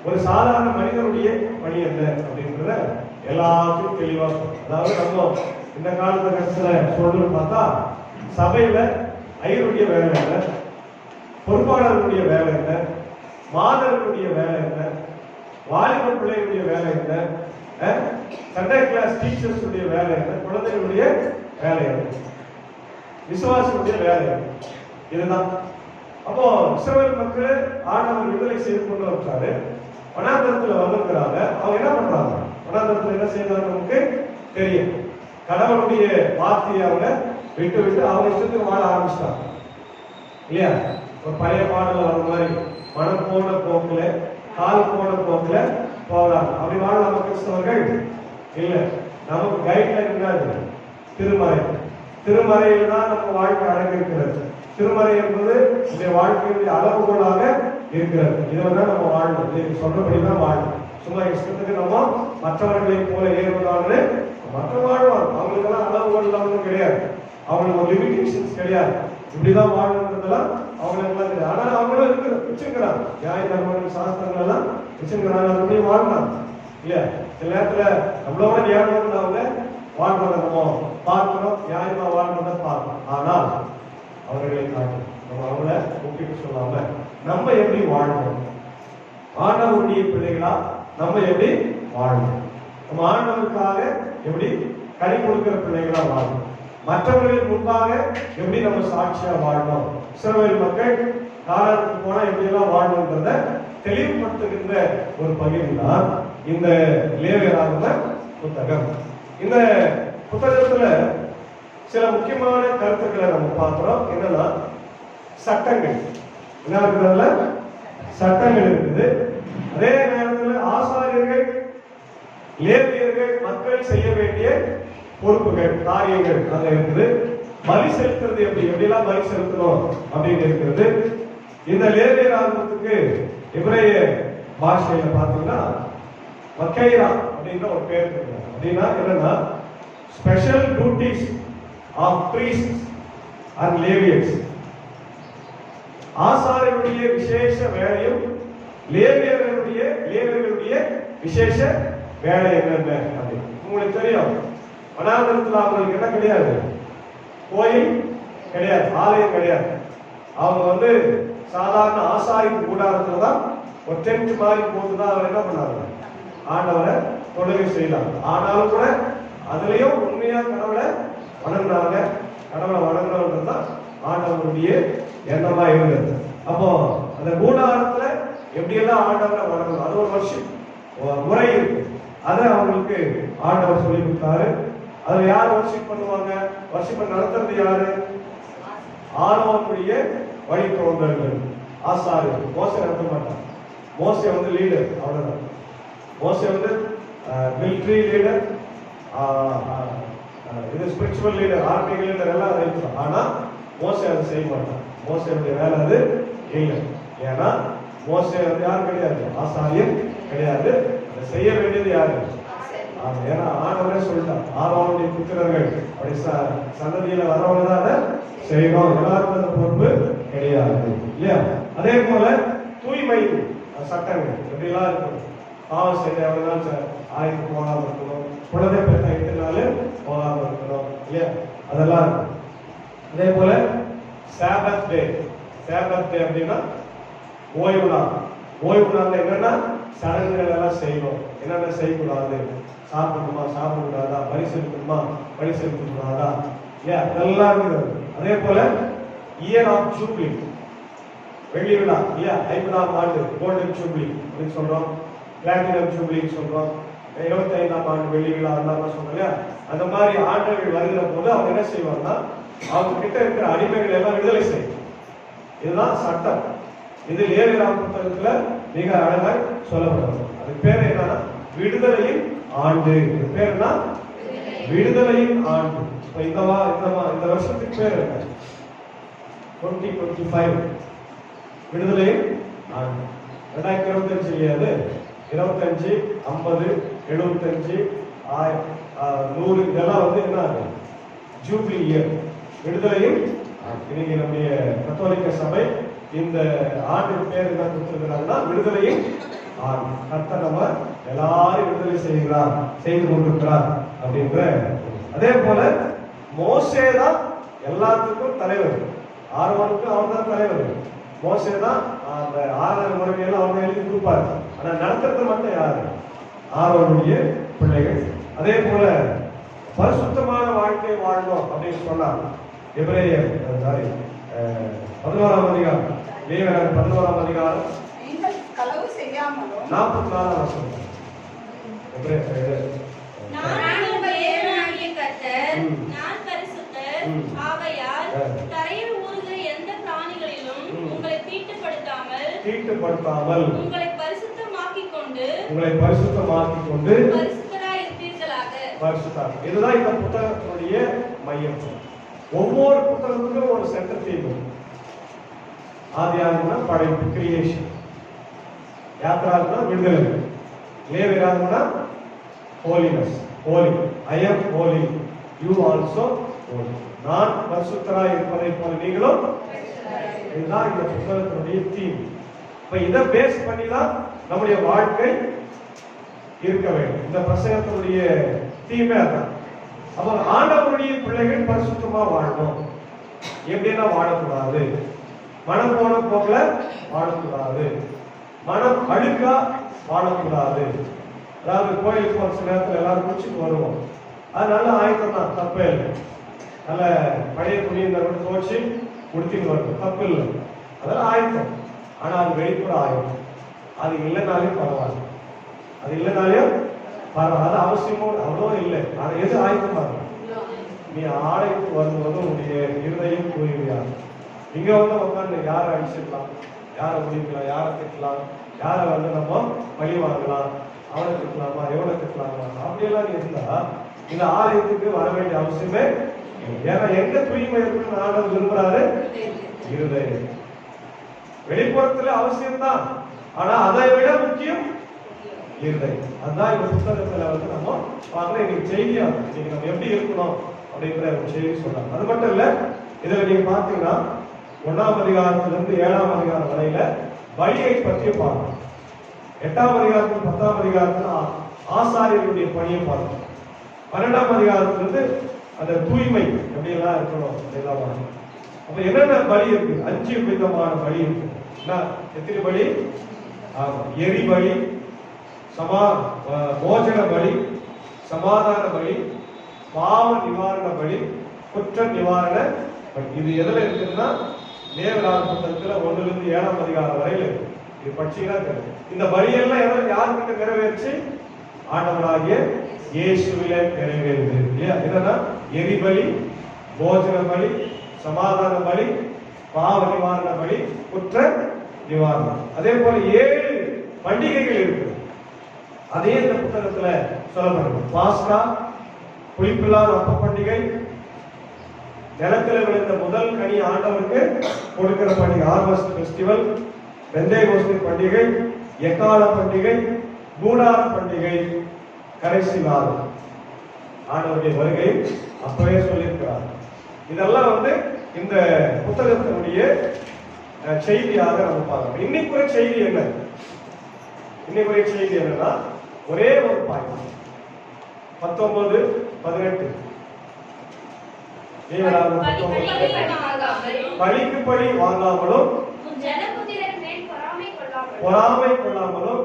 ஒரு சாதாரண மனிதனுடைய பணி என்ன அப்படின்றத எல்லாத்தையும் தெளிவா. அதாவது நம்ம இந்த காலத்துல கடைசியில சொல்லணும்னு பார்த்தா, சபையில ஐயருடைய வேலை என்ன, பொறுப்பாளர்களுடைய வேலை என்ன, மாதர்களுடைய வேலை என்ன, வாலிப பிள்ளைகளுடைய வேலை என்ன, சண்டே கிளாஸ் டீச்சர்ஸ் உடைய வேலை என்ன, குழந்தைகளுடைய வேலை என்ன, விசுவாசியுடைய வேலை என்ன, இதுதான். அப்போ இஸ்ரவேல் மக்கள் ஆண்டவர் விடுதலை செய்து கொண்டு வந்தாரு. வனாந்தரத்துல வந்திருக்கிறாங்க. அவங்க என்ன பண்றாங்க? வனாந்தரத்துல என்ன செய்யறாங்க நமக்கு தெரியும். கடவுளுடைய வார்த்தையை அவங்க விட்டு அவங்க இஷ்டத்துக்கு வாழ ஆரம்பிச்சிட்டாங்க இல்லையா? ஒரு பழைய பாடல வர மாதிரி மனம் போன போக்குல, கால் போன போக்குல போகலாம். அப்படி வாழ நம்ம கிறிஸ்தவர்கள் இல்ல. நமக்கு கைட்லைன் என்னது? திருமறை. திருமறையில் தான் நம்ம வாழ்க்கை அடங்கியிருக்கிறது. திருமறை என்பது இந்த வாழ்க்கையுடைய அளவுகோலாக இருக்கிறது. இதுதான் நம்ம வாழணும், சொன்னபடிதான் வாழணும். சும்மா இஷ்டத்துக்கு நம்ம மற்றவர்களை போல ஏறுவதான்னு மற்ற வாழ்வாங்க. அவங்களுக்கெல்லாம் அளவுகோல் ஒன்றும் கிடையாது, அவங்களுக்கு ஒரு லிமிடேஷன்ஸ் கிடையாது. இப்படிதான் வாழணுன்றதெல்லாம் அவங்களுக்கெல்லாம் கிடையாது. ஆனால் அவங்களும் வச்சுக்கிறாங்க, நியாய தர்மங்கள் சாஸ்திரங்கள் எல்லாம் வச்சுக்கிறாங்க, அப்படியே வாழ்றாங்க இல்லையா? சில நேரத்துல நம்மளோட நியாயம் அவங்க வாழ்றத நம்ம பார்க்கிறோம், நியாயமா வாழ்றத பார்க்கணும். ஆனால் அவர்களை காட்டும் நம்ம அவங்கள ஒப்பிட்டு சொல்லாம நம்ம எப்படி வாழணும், ஆண்டவருடைய பிள்ளைகளா நம்ம எப்படி வாழணும், நம்ம ஆண்டவருக்காக எப்படி கனி கொடுக்கிற பிள்ளைகளா வாழணும், மற்றவர்கள் முன்பாக எப்படி நம்ம சாட்சியா வாழணும், இஸ்ரவேல் மக்கள் காரணத்துக்கு போனா எப்படி எல்லாம் வாழணும்ன்றத தெளிவுபடுத்துகின்ற ஒரு பகுதி தான் இந்த லேவியராகம புத்தகம். இந்த புத்தகத்துல சில முக்கியமான கருத்துக்களை நம்ம பார்க்கிறோம். என்னன்னா சட்டங்கள், என்ன இருக்கிறதுல சட்டங்கள் இருக்குது. அதே நேரத்தில் ஆசாரியர்கள், லேவியர்கள் மக்கள் செய்ய வேண்டிய பொறுப்புகள் காரியங்கள் அங்க இருக்குது. பலி செலுத்துறது எப்படிலாம் பலி செலுத்தணும் அப்படின்னு இருக்கிறது. இந்த லேவியராகமத்துக்கு எபிரேய பாஷையில பாத்தீங்கன்னா வக்கைரா அப்படின்ற ஒரு பேர் இருக்கு. அப்படின்னா என்னன்னா ஸ்பெஷல் டியூட்டிஸ் ஆஃப் பிரீஸ்ட்ஸ் அண்ட் லேவியர்ஸ். ஆசாரியருடைய விசேஷ வேலையும் லேவியர்களுடைய விசேஷ வேலை என்னென்ன அப்படின்னு உங்களுக்கு தெரியும். வனாந்தரத்தில் அவங்களுக்கு என்ன கிடையாது, கோயில் கிடையாது, ஆலயம் கிடையாது. அவங்க சாதாரண ஆசாரிப்பு கூடாரத்துல தான் ஒரு டென்ட் மாதிரி போட்டுதான் அவர் என்ன பண்ணாங்க, ஆண்டவரை தொழுகை செய்தாங்க. ஆனாலும் கூட அதுலயும் உண்மையா கடவுளை வணங்குறாங்க. கடவுளை வணங்குறவங்க தான் ஆண்டவருடைய எண்ணமா இருந்தது. அப்போ அந்த கூடாரத்துல எப்படியெல்லாம் ஆண்டவரை வணங்கணும், அது ஒரு வருஷம் முறை இருக்கு. அதை அவங்களுக்கு ஆண்டவர் சொல்லி கொடுத்தாரு. அதுல யார் வர்ஷிப் பண்ணுவாங்க, வர்ஷிப் நடத்துறது யாரு, ஆரோனுடைய வழித்தோன்றல்கள் ஆசாரியர். மோசே நடத்த மாட்டாங்க. மோசே லீடர், அவ்வளவுதான். மோசே மிலிட்டரி லீடர், இது ஸ்பிரிச்சுவல் லீடர், ஆர்மி லீடர் எல்லாம் இருக்கலாம். ஆனா மோசே அதை செய்ய மாட்டான். மோசேவுடைய வேலை அது இல்லை. ஏன்னா மோசே யார் கிடையாது, ஆசாரியர் கிடையாது. அதை செய்ய வேண்டியது யாரு, ஏன்னா ஆண்டவரே சொல்லிட்டான், ஆரோனுடைய புத்திரர்கள் அப்படி சந்ததியில வரவங்க தான் அதை செய்யணும். எல்லாருக்கும் அந்த பொறுப்பு கிடையாது இல்லையா? அதே போல தூய்மை சட்டங்கள் எப்படிலாம் இருக்கணும். பாவம் செய்ய ஆயுதம் போகாம இருக்கணும், குழந்தை பெற்ற 8 நாள் போகாம இருக்கணும் இல்லையா? அதெல்லாம் இருக்கும். அதே போல சாபத் டே அப்படின்னா ஓய்வு நாள். ஓய்வு நாள்ல என்னன்னா சடங்குகள் எல்லாம் செய்யணும். என்னென்ன செய்யக்கூடாது, சாப்பிடணுமா சாப்பிடக்கூடாதா, பலி செலுத்தணுமா பலி செலுத்தக்கூடாதா இல்லையா? அதெல்லாம் இருக்குது. அதே போல இயர் ஆஃப் ஜூப்ளி, வெள்ளி விழா இல்லையா? 50ஆம் ஆண்டு கோல்டன் ஜூப்ளி அப்படின்னு சொல்றோம், பிளாட்டினம் ஜூப்ளின்னு சொல்றோம், 75ஆம் ஆண்டு வெள்ளி விழா அதெல்லாம் சொல்றோம் இல்லையா? அந்த மாதிரி ஆண்டுகள் வருகிற போது அவங்க என்ன செய்வாங்கன்னா அவங்க கிட்ட இருக்கிற அடிமைகள் எல்லாம் விடுதலை செய்யும். இதுதான் சட்டம். இது லேவியராகம புத்தகத்துல மிக அழகாய் சொல்லப்படுறது. அது பேர் என்னன்னா விடுதலையின் ஆண்டு. இது பேர் என்ன, விடுதலையின் ஆண்டு. இப்ப இந்த வருஷத்துக்கு பேர் என்ன, 2025 விடுதலையின் ஆண்டு. 2025 இல்லையாது, 25, 50, 75, 100 இதெல்லாம் என்ன ஜூப்ளி இயர், விடுதலையின். இன்னைக்கு நம்முடைய கத்தோலிக்க சபை இந்த ஆண்டு பேர் என்ன கொடுத்திருக்கிறாங்கன்னா விடுதலையின் ஆண்டு. கர்த்தர் நம்ம எல்லாரும் விடுதலை செய்து கொண்டிருக்கிறார் அப்படின்ற. அதே போல மோசே தான் எல்லாத்துக்கும் தலைவர். ஆரோனுக்கு அவன் தான் தலைவர். மோசே தான் அந்த ஆராதனை முறைமையெல்லாம் அவங்க எழுதி கொடுப்பாரு. ஆனா நடத்துறது மட்டும் யாரு, ஆரோனுடைய பிள்ளைகள். அதே போல பரிசுத்தமான வாழ்க்கை வாழணும் அப்படின்னு சொன்னார். எபிரேயர் 11ஆம் அதிகாரம், லேவியர் 11ஆம் அதிகாரம் களவு செய்யாமலும் 44ஆம் வசனம். நான் உங்கள் தேவனாகிய கர்த்தர், நான் பரிசுத்தர். ஆகையால் தரையில் ஊறுகிற எந்த பிராணிகளிலும் உங்களை தீட்டுப்படுத்தாமல் உங்களை பரிசுத்தமாக்கிக் கொண்டு பரிசுத்தராய் இருப்பீர்களாக. இதுதான் இந்த புத்தகத்தினுடைய மையம். ஒவ்வொரு புத்தகத்துக்கும் ஒரு சென்டர் தீம். ஆதியாகமம்னா படைப்பு, கிரியேஷன். யாத்ராகமம்னா விடுதலை. லேவியராகமம்னா holiness, holy. I am holy, you also holy. நான் பரிசுத்தராய் இருப்பதை போல நீங்களும். இதுதான் இந்த புத்தகத்தினுடைய தீம். இப்ப இதை பேஸ் பண்ணி தான் நம்முடைய வாழ்க்கை இருக்க வேண்டும். இந்த பிரசங்கத்தினுடைய தீமே அதான். அப்ப ஆண்டவருடைய பிள்ளைகள் பரிசுத்தமா வாழணும். எப்படின்னா வாழக்கூடாது, மனம் போன போக்குல வாழக்கூடாது, மனம் அழுக்கா வாழக்கூடாது. அதாவது கோயிலுக்கு ஒரு சில நேரத்தில் எல்லாரும் குளிச்சுட்டு வருவோம், அது நல்ல ஆயத்தம் தான், தப்பே இல்லை. நல்ல பழைய துணி இந்த துவச்சி உடுத்தின்னு வருது, தப்பு இல்லை, அதெல்லாம் ஆயத்தம். ஆனா அது வெளிப்புற ஆயத்தம். அது இல்லைனாலே பரவாயில்ல, அது இல்லைனாலே பரவாயில்ல, அது அவசியமும் அவ்வளோ இல்லை. அது எது ஆயத்தமா இருக்கும், நீ ஆலயத்துக்கு வரும்போது உன்னுடைய இருதயம் தூய்மையாக. இங்க உட்காந்து யாரை அடிச்சிடலாம், யாரை முடிக்கலாம், யாரை திட்டலாம், யாரை நம்ம பழி வாங்கலாம், அவனை திட்டலாமா எவனை திட்டலாமா அப்படியெல்லாம் இருந்தா இந்த ஆலயத்துக்கு வர வேண்டிய அவசியமே இல்லை. ஏன்னா எங்க தூய்மை இருக்குன்னு ஆண்டவர் விரும்புறாரு? இருதயம். வெளிப்புறத்துல அவசியம்தான், ஆனா அதை விட முக்கியம் இருதயம். அதுதான் இந்த புத்தகத்துல வந்து நம்ம பார்க்கற இன்னைக்கு செய்தியா இன்னைக்கு நம்ம எப்படி இருக்கணும் அப்படிங்கிற ஒரு செய்தி சொல்றாங்க. அது மட்டும் இல்ல, இதுல நீங்க பாத்தீங்கன்னா 1ஆம் அதிகாரத்திலிருந்து 7ஆம் அதிகாரம் வரையில பலியை பற்றி பார்க்கணும். 8ஆம் அதிகாரத்தில் 10ஆம் அதிகாரத்துல ஆசாரியர்களுடைய பணியை பார்க்கணும். 12ஆம் அதிகாரத்திலிருந்து அந்த தூய்மை எப்படி எல்லாம் இருக்கணும் அப்படிலாம் பார்க்கணும். அப்ப என்னென்ன பலி இருக்கு? 5 விதமான பலி இருக்கு. எத்தனை பலி? எரி பலி, போஜன பலி, சமாதான பலி, பாவ நிவாரண பலி, குற்ற நிவாரண பலி. இது எதுல இருக்குன்னா லேவியர் புத்தகத்துல 1லிருந்து 7ஆம் அதிகாரம் வரையில இருக்கு. இது படிச்சீங்கன்னா தெரியும். இந்த பலியெல்லாம் யாருக்கிட்ட நிறைவேற்றி? ஆண்டவராகிய இயேசுவிலே நிறைவேறுது இல்லையா? என்னன்னா எரிபலி, போஜன பலி, சமாதான பலி, பாவ நிவாரண பலி, குற்ற நிவாரணம். அதே போல 7 பண்டிகைகள் இருக்கு. அதே இந்த புத்தகத்துல சொல்லப்படுது. பாஸ்கா, புளிப்பில்லாத அப்ப பண்டிகை, நிலத்தில் விளைந்த முதல் கனி ஆண்டவருக்கு கொடுக்கிற பண்டிகை ஹார்வெஸ்ட் ஃபெஸ்டிவல், பெந்தேகோஸ்து பண்டிகை, எக்கால பண்டிகை, கூடார பண்டிகை, கடைசி நாள் ஆண்டவருடைய வருகை அப்பவே சொல்லியிருக்கிறார். இதெல்லாம் வந்து இந்த புத்தகத்தினுடைய செய்தியாக நம்ம பார்க்கணும். இன்னைக்குரிய செய்தி என்ன? இன்னைக்குரிய செய்தி என்னன்னா ஒரே ஒரு பாயிண்ட் 19, 18 பலிக்கு பலி வாங்காமலும் பொறாமை கொள்ளாமலும்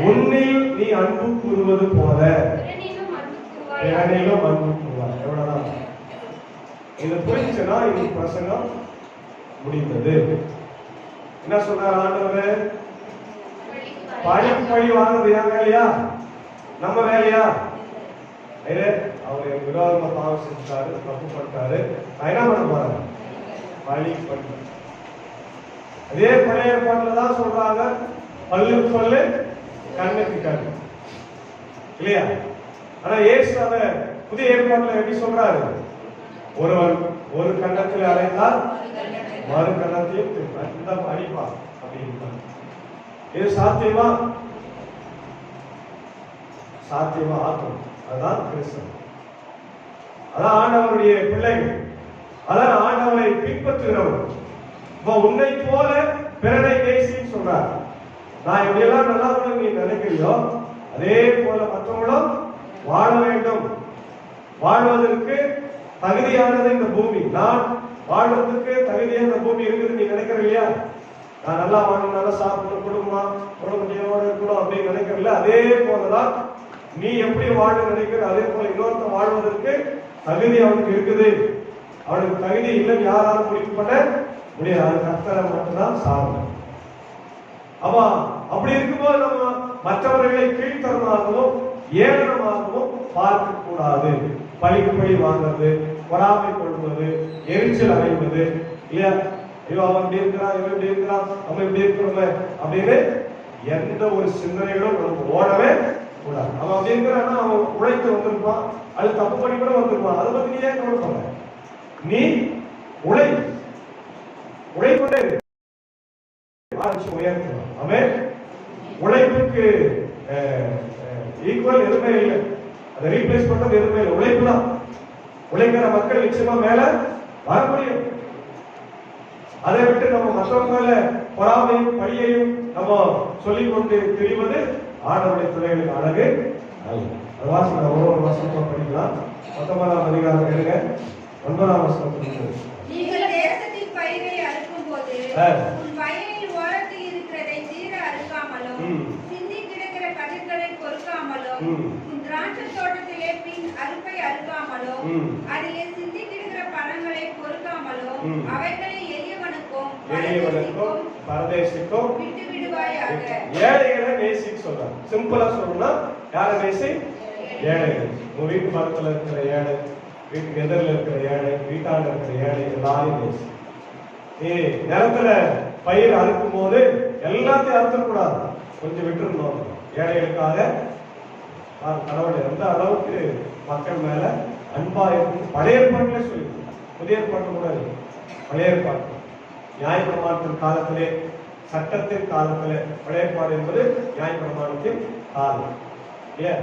உன்னில் நீ அன்பு கூறுவது போல பிறனிலும் அன்பு கூறுவார். எவ்வளவுதான் இது புரிஞ்சுன்னா இது பிரசங்கம் முடிந்தது. என்ன சொல்றாரு ஆண்டவர்? பலிக்கு பழி வாங்குறது என் வேலையா? நம்ம வேலையா? அவர் விரோதமா பாவம் செஞ்சுட்டாரு, தப்பு பண்ணிட்டாரு, நான் என்ன பண்ண போறேன்? பழி பண்ண. அதே பழைய ஏற்பாட்டுல தான் சொல்றாங்க பல்லுக்கு பல்லு கண்ணுக்கு கண்ணு இல்லையா? ஆனா இயேசு அத புதிய ஏற்பாட்டுல எப்படி சொல்றாரு? ஒருவன் ஒரு கண்ணத்தில் அறைந்தால் மறு கண்ணத்தையும் இந்த அடிப்பா அப்படின்னு. இது சாத்தியமா? சாத்தியமா ஆகும். அதுதான் கிறிஸ்தவம். அதான் ஆண்டவருடைய பிள்ளைகள், அதான் ஆண்டவரை பின்பற்றுகிறவர். உன்னை போல பிறனை நேசின்னு சொல்றார். நான் எப்படியெல்லாம் நல்லா நீ நினைக்கிறியோ அதே போல மற்றவங்களும் வாழ வேண்டும். வாழ்வதற்கு தகுதியானது இந்த பூமி. நான் வாழ்வதற்கு தகுதியான பூமி இருக்குது நீ நினைக்கிற இல்லையா? நான் நல்லா வாழணும், நல்லா சாப்பிடணும், குடும்பத்தோட இருக்கணும் அப்படின்னு நினைக்கிறல. அதே போலதான் நீ எப்படி வாழ நினைக்கிற அதே போல இன்னொருத்த வாழ்வதற்கு தகுதி அவனுக்கு இருக்குது. அவனுக்கு தகுதி இல்லைன்னு யாராலும் முடிவு பண்ண முடியாது. அது கர்த்தரை மட்டும்தான் சாதனை. அப்ப அப்படி இருக்கும்போது நம்ம மற்றவர்களை கீழ்த்தரமாகவும் ஏளனமாகவும் பார்க்க கூடாது. பழிக்கு பழி வாங்குறது, பொறாமை கொள்வது, எரிச்சல் அடைவது இல்லையா? ஐயோ அவன் இப்படி இருக்கிறான், இவன் இப்படி இருக்கிறான், நம்ம இப்படி இருக்கிறோமே அப்படின்னு எந்த ஒரு சிந்தனைகளும் நமக்கு ஓடவே கூடாது. அவன் அப்படி இருக்கிறான்னா அவன் உழைத்து வந்திருப்பான், அது தப்பு பண்ணி கூட வந்திருப்பான். அதை பத்தி நீ ஏன் கவலைப்பட? நீ உழைக்கொண்டே உயர்த்தணும். அவன் உழைப்புக்கு ஈக்குவல் எதுவுமே இல்லை, அதை ரீப்ளேஸ் பண்றது எதுவுமே இல்லை. உழைப்பு தான். உழைக்கிற மக்கள் நிச்சயமா மேல வர முடியும். அதை விட்டு நம்ம மற்றவங்கள பொறாமையும் பழியையும் நம்ம சொல்லிக் கொண்டு தெரிவது ஆண்டவருடைய பிள்ளைகளின் அழகு அல்ல. அது வாசிக்க ஒரு வசனமா படிக்கலாம். 19ஆம் அதிகாரம் எடுங்க, 9ஆம் வசனத்துக்கு. நீங்கள் தேசத்தின் பயிரை அறுக்கும் போது உன் வயலில் ஓரத்தில் இருக்கிறதை தீர அறுக்காமலும் சிந்தி கிடக்கிற கதிர்களை பொறுக்காமலும் உன் திராட்சை தோட்டத்திலே பின் அறுப்பை அறுக்காமலும் அதிலே சிந்தி கிடக்கிற பழங்களை பொறுக்காமலும் அவைகளை எளியவனுக்கும் பரதேசிக்கும் விட்டு விடுவாயாக. ஏழைகளை நேசிக்க சொல்றாங்க. சிம்பிளா சொல்லணும்னா யாரை நேசி? ஏழைகள். உங்க வீட்டு பக்கத்துல இருக்கிற ஏழை, வீட்டுக்கு எதிரில் இருக்கிற ஏழை, வீட்டாண்ட இருக்கிற ஏழை, எல்லாரையும் நேசி. நீ நிலத்துல பயிர் அறுக்கும் போது எல்லாத்தையும் அறுத்தக்கூடாது, கொஞ்சம் விட்டுருந்தோம். ஏழைகளுக்காக கடவுள் எந்த அளவுக்கு மக்கள் மேல அன்பா இருக்கு. பழைய ஏற்பாட்டிலே சொல்லி, புதிய ஏற்பாட்டு கூட இருக்கு. பழைய ஏற்பாட்டு நியாயப்பிரமாணத்தின் காலத்திலே, சட்டத்தின் காலத்திலே, பழைய ஏற்பாடு என்பது நியாயப்பிரமாணத்தின் காலம் இல்லையா,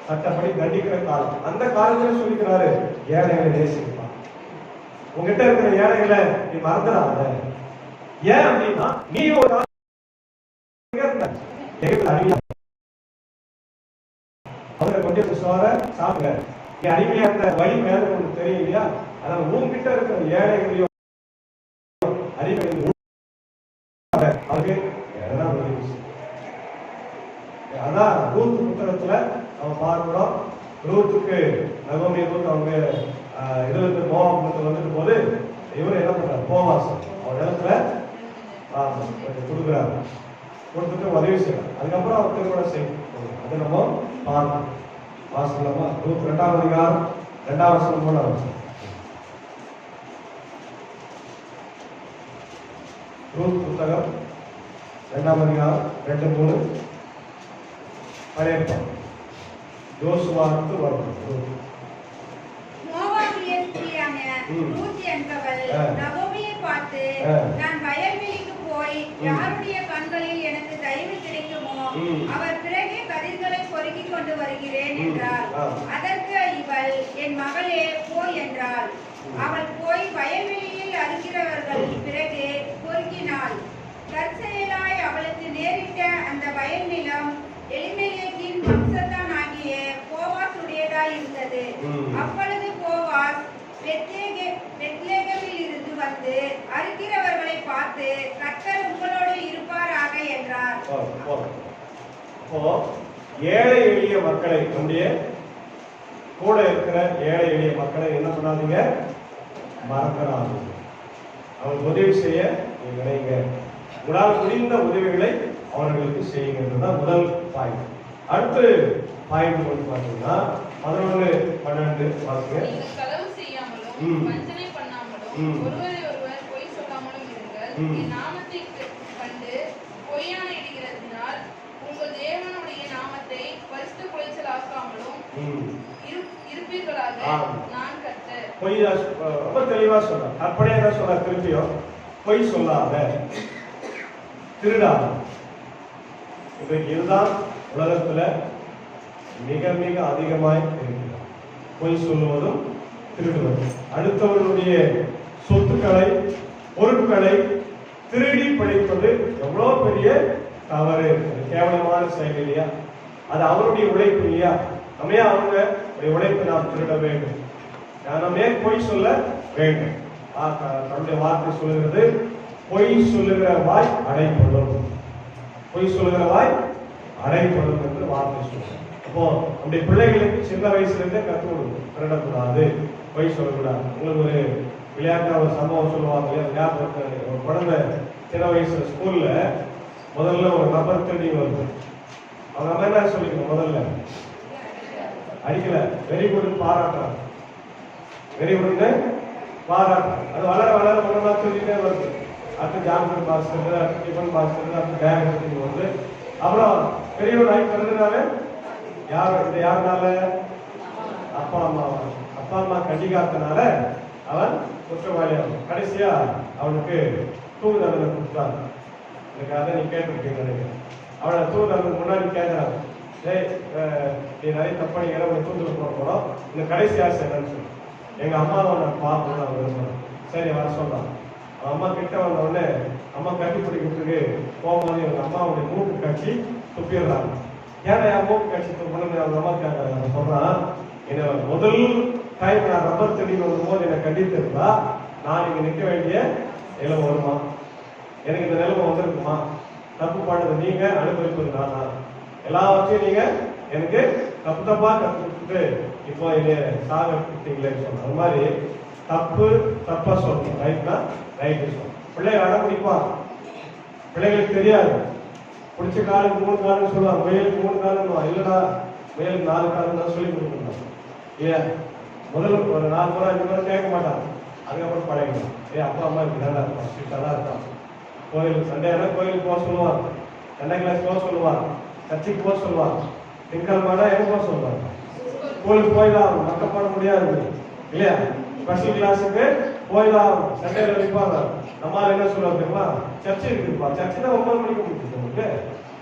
சட்டப்படி தண்டிக்கிற காலம். அந்த காலத்துல சொல்லிக்கிறாரு, ஏழைகளை நேசிப்பான். உங்ககிட்ட இருக்கிற ஏழைகளை நீ மறந்துடாத. ஏன் அப்படின்னா நீ ஒரு அவங்க கொஞ்சம் சோற சாப்பிட நீ அடிமையா இருந்த வழி மேல உங்களுக்கு தெரியும் இல்லையா. அதனால உங்ககிட்ட இருக்கிற ஏழைகளையும் அடிமைகளையும் அதான் ரூத் புத்தகத்துல நம்ம பார்க்கிறோம். ரூத்துக்கு நகோமி ரூத் அவங்க இதுல இருந்து மோவாபுரத்துல வந்துட்டு போது இவர் என்ன பண்றாரு, போவாசம் அவர் இடத்துல கொஞ்சம் கொடுக்குறாரு, கொடுத்துட்டு உதவி செய்யறாரு. அதுக்கப்புறம் அவர் திருமணம் செய்யும். அது நம்ம பார்க்கணும். வாசலமா ரூத் 2ஆம் அதிகாரம் 2ஆம் வசனம் 3ஆம் வசனம். ரூத் புத்தகம் 2ஆம் அதிகாரம் 2-3 பழைய யோசுவாவுக்கு வரும். மோவாபிய ஸ்திரியான ரூத் என்பவள் நகோமியை பார்த்து, நான் வயல்வெளிக்கு போய் யாருடைய கண்களில் எனக்கு தயவு கிடைக்குமோ அவர் பிறகே கதிர்களை பொறுக்கிக் கொண்டு வருகிறேன் என்றாள். அதற்கு இவள், என் மகளே போ என்றாள். அவள் போய் வயல்வெளியில் அறுக்கிறவர்கள் பிறகு பொறுக்கினாள். தற்செயலாய் அவளுக்கு நேரிட்ட அந்த வயல் நிலம் எலிமெலேக்கின் வம்சத்தான் ஆகிய போவாசுடையதாய் இருந்தது. அப்பொழுது போவாஸ் பெத்லேகேமில் இருந்து வந்து அறுக்கிறவர்களை பார்த்து, கர்த்தர் உங்களோடு இருப்பாராக என்றார். ஏழை எளிய மக்களை, நம்முடைய கூட இருக்கிற ஏழை எளிய மக்களை என்ன பண்ணாதீங்க, மறந்துடாதீங்க. அவங்க உதவி செய்ய நினைங்க. உங்களால் முடிந்த உதவிகளை அவர்களுக்கு செய்யுங்கன்றதுதான் முதல் பாயிண்ட். அடுத்து பாயிண்ட் வந்து பாத்தீங்கன்னா 11-12 வாசிங்க. களவு செய்யாமலும் வஞ்சனை பண்ணாமலும் ஒருவரை ஒருவர் பொய் சொல்லாமலும் இருங்கள். என் நாமத்தை கண்டு பொய்யான இடுகிறதினால் உங்கள் தேவனுடைய நாமத்தை பரிசுத்த குலைச்சல் ஆக்காமலும் இருப்பீர்களாக. நான் கர்த்தர். பொய் ரொம்ப தெளிவா சொல்ற, அப்படியே சொல்ல, திருப்பியும் பொய் சொல்லாத, திருடாத. இன்றைக்கு இதுதான் உலகத்துல மிக மிக அதிகமாய் இருக்கிறது, பொய் சொல்லுவதும் திருடுவதும். அடுத்தவர்களுடைய சொத்துக்களை பொருட்களை திருடி படைப்பது எவ்வளவு பெரிய தவறு, கேவலமான செயல் இல்லையா. அது அவருடைய உழைப்பு இல்லையா. நம்ம அவருடைய உழைப்பு நாம் திருட வேண்டும், நம்ம பொய் சொல்ல வேண்டும். தன்னுடைய வார்த்தை சொல்லுகிறது, பொய் சொல்லுகிற வாய் அடைப்படும், பொய் சொல்லுகிற வாய் அடைப்படும் என்று வார்த்தை சொல்லுங்க. அப்போ நம்முடைய பிள்ளைகளுக்கு சின்ன வயசுல இருந்தே கற்றுக் கொடுக்கும், திருடக்கூடாது, பொய் சொல்லக்கூடாது. உங்களுக்கு ஒரு விளையாட்டா ஒரு சம்பவம் சொல்லுவாங்க, ஒரு குழந்தை சின்ன வயசுல ஸ்கூல்ல முதல்ல ஒரு ரப்பர் திருடி வருது. அவங்க அம்மா என்ன சொல்லிக்கணும், முதல்ல அடிக்கல, வெரி குட் பாராட்டுறாங்க, வெரி குட் பாராட்டுறாங்க. அது வளர வளர ஒன்றா சொல்லிட்டே வருது. அடுத்து ஜாமெட்ரி பாக்ஸ் இருக்குது, அடுத்து டிஃபன் பாக்ஸ் இருக்குது, அடுத்து பேக் எடுத்துட்டு வந்து அப்புறம் பெரிய ஒரு ஆகி பிறந்தனால இது யாருனால, அப்பா அம்மா கண்டிக்காதனால அவன் குற்றவாளியாகும். கடைசியா அவனுக்கு தூக்கு தண்டனை கொடுத்தாங்க. இந்த கதை நீ கேட்டிருக்கீங்க நினைக்கிறேன். அவனை தூக்கு தண்டனை முன்னாடி கேட்கிறாங்க, நீ நிறைய தப்பணிக்கிற உன்னை தூக்கில போட போறோம், இந்த கடைசி ஆசை என்னன்னு சொல்லி, எங்க அம்மாவை நான் பார்க்கணும்னு அவன் விரும்புறேன். சரி வர சொல்றான். அவன் அம்மா கிட்ட வந்த உடனே அம்மா கட்டி பிடிக்கிறதுக்கு போகும்போது எங்க அம்மாவுடைய மூக்கு கட்சி துப்பிடுறாங்க. ஏன்னா என் மூக்கு கட்சி துப்புன்னு அவங்க அம்மா கேட்கறாங்க. சொல்றான், என்ன முதல் டைம் நான் ரப்பர் செடி வரும்போது என்னை கண்டித்திருந்தா நான் இங்க நிற்க வேண்டிய நிலைமை வருமா, எனக்கு இந்த நிலைமை வந்திருக்குமா, தப்பு பண்ணது நீங்க, அனுபவிப்பது நானா, எல்லாவற்றையும் நீங்க எனக்கு தப்பு தப்பா கற்று கொடுத்துட்டு இப்போ என்னை சாக கொடுத்தீங்களேன்னு சொன்ன. அது மாதிரி தப்பா சொல்லணும், ரைட்னா ரைட்டு சொல்லணும். பிள்ளைங்க அடம் பிடிப்பான், பிள்ளைங்களுக்கு தெரியாது. பிடிச்ச காலுக்கு 3 காலுன்னு சொல்லுவாங்க, முயலுக்கு 3 காலுன்னு, இல்லடா முயலுக்கு 4 காலுன்னு தான் சொல்லி கொடுக்கணும். ஏன் முதல்ல ஒரு 4 முறை 5 முறை கேட்க மாட்டாங்க, அதுக்கப்புறம் பழகிடும். அப்பா அம்மா இப்படி நல்லா இருப்பான், ஸ்ட்ரிக்டாக தான் இருப்பான். கோயிலுக்கு சண்டேனா கோயிலுக்கு போக சொல்லுவாங்க, 2ஆம் கிளாஸ் போக சொல்லுவாங்க, சர்ச்சுக்கு போக சொல்லுவாங்க. திங்கட்கிழமை எங்க சொல்றாங்க ஸ்கூலுக்கு போய் தான் ஆகணும், மக்கள் பண்ண முடியாது இல்லையா? ஸ்பெஷல் கிளாஸுக்கு போய் தான் ஆகணும். சண்டேல வைப்பாங்க. நம்மளால என்ன சொல்லுவாங்க தெரியுமா? சர்ச்சை இருக்குப்பா, சர்ச்சை தான் 9 மணிக்கு முடிச்சுட்டு உங்களுக்கு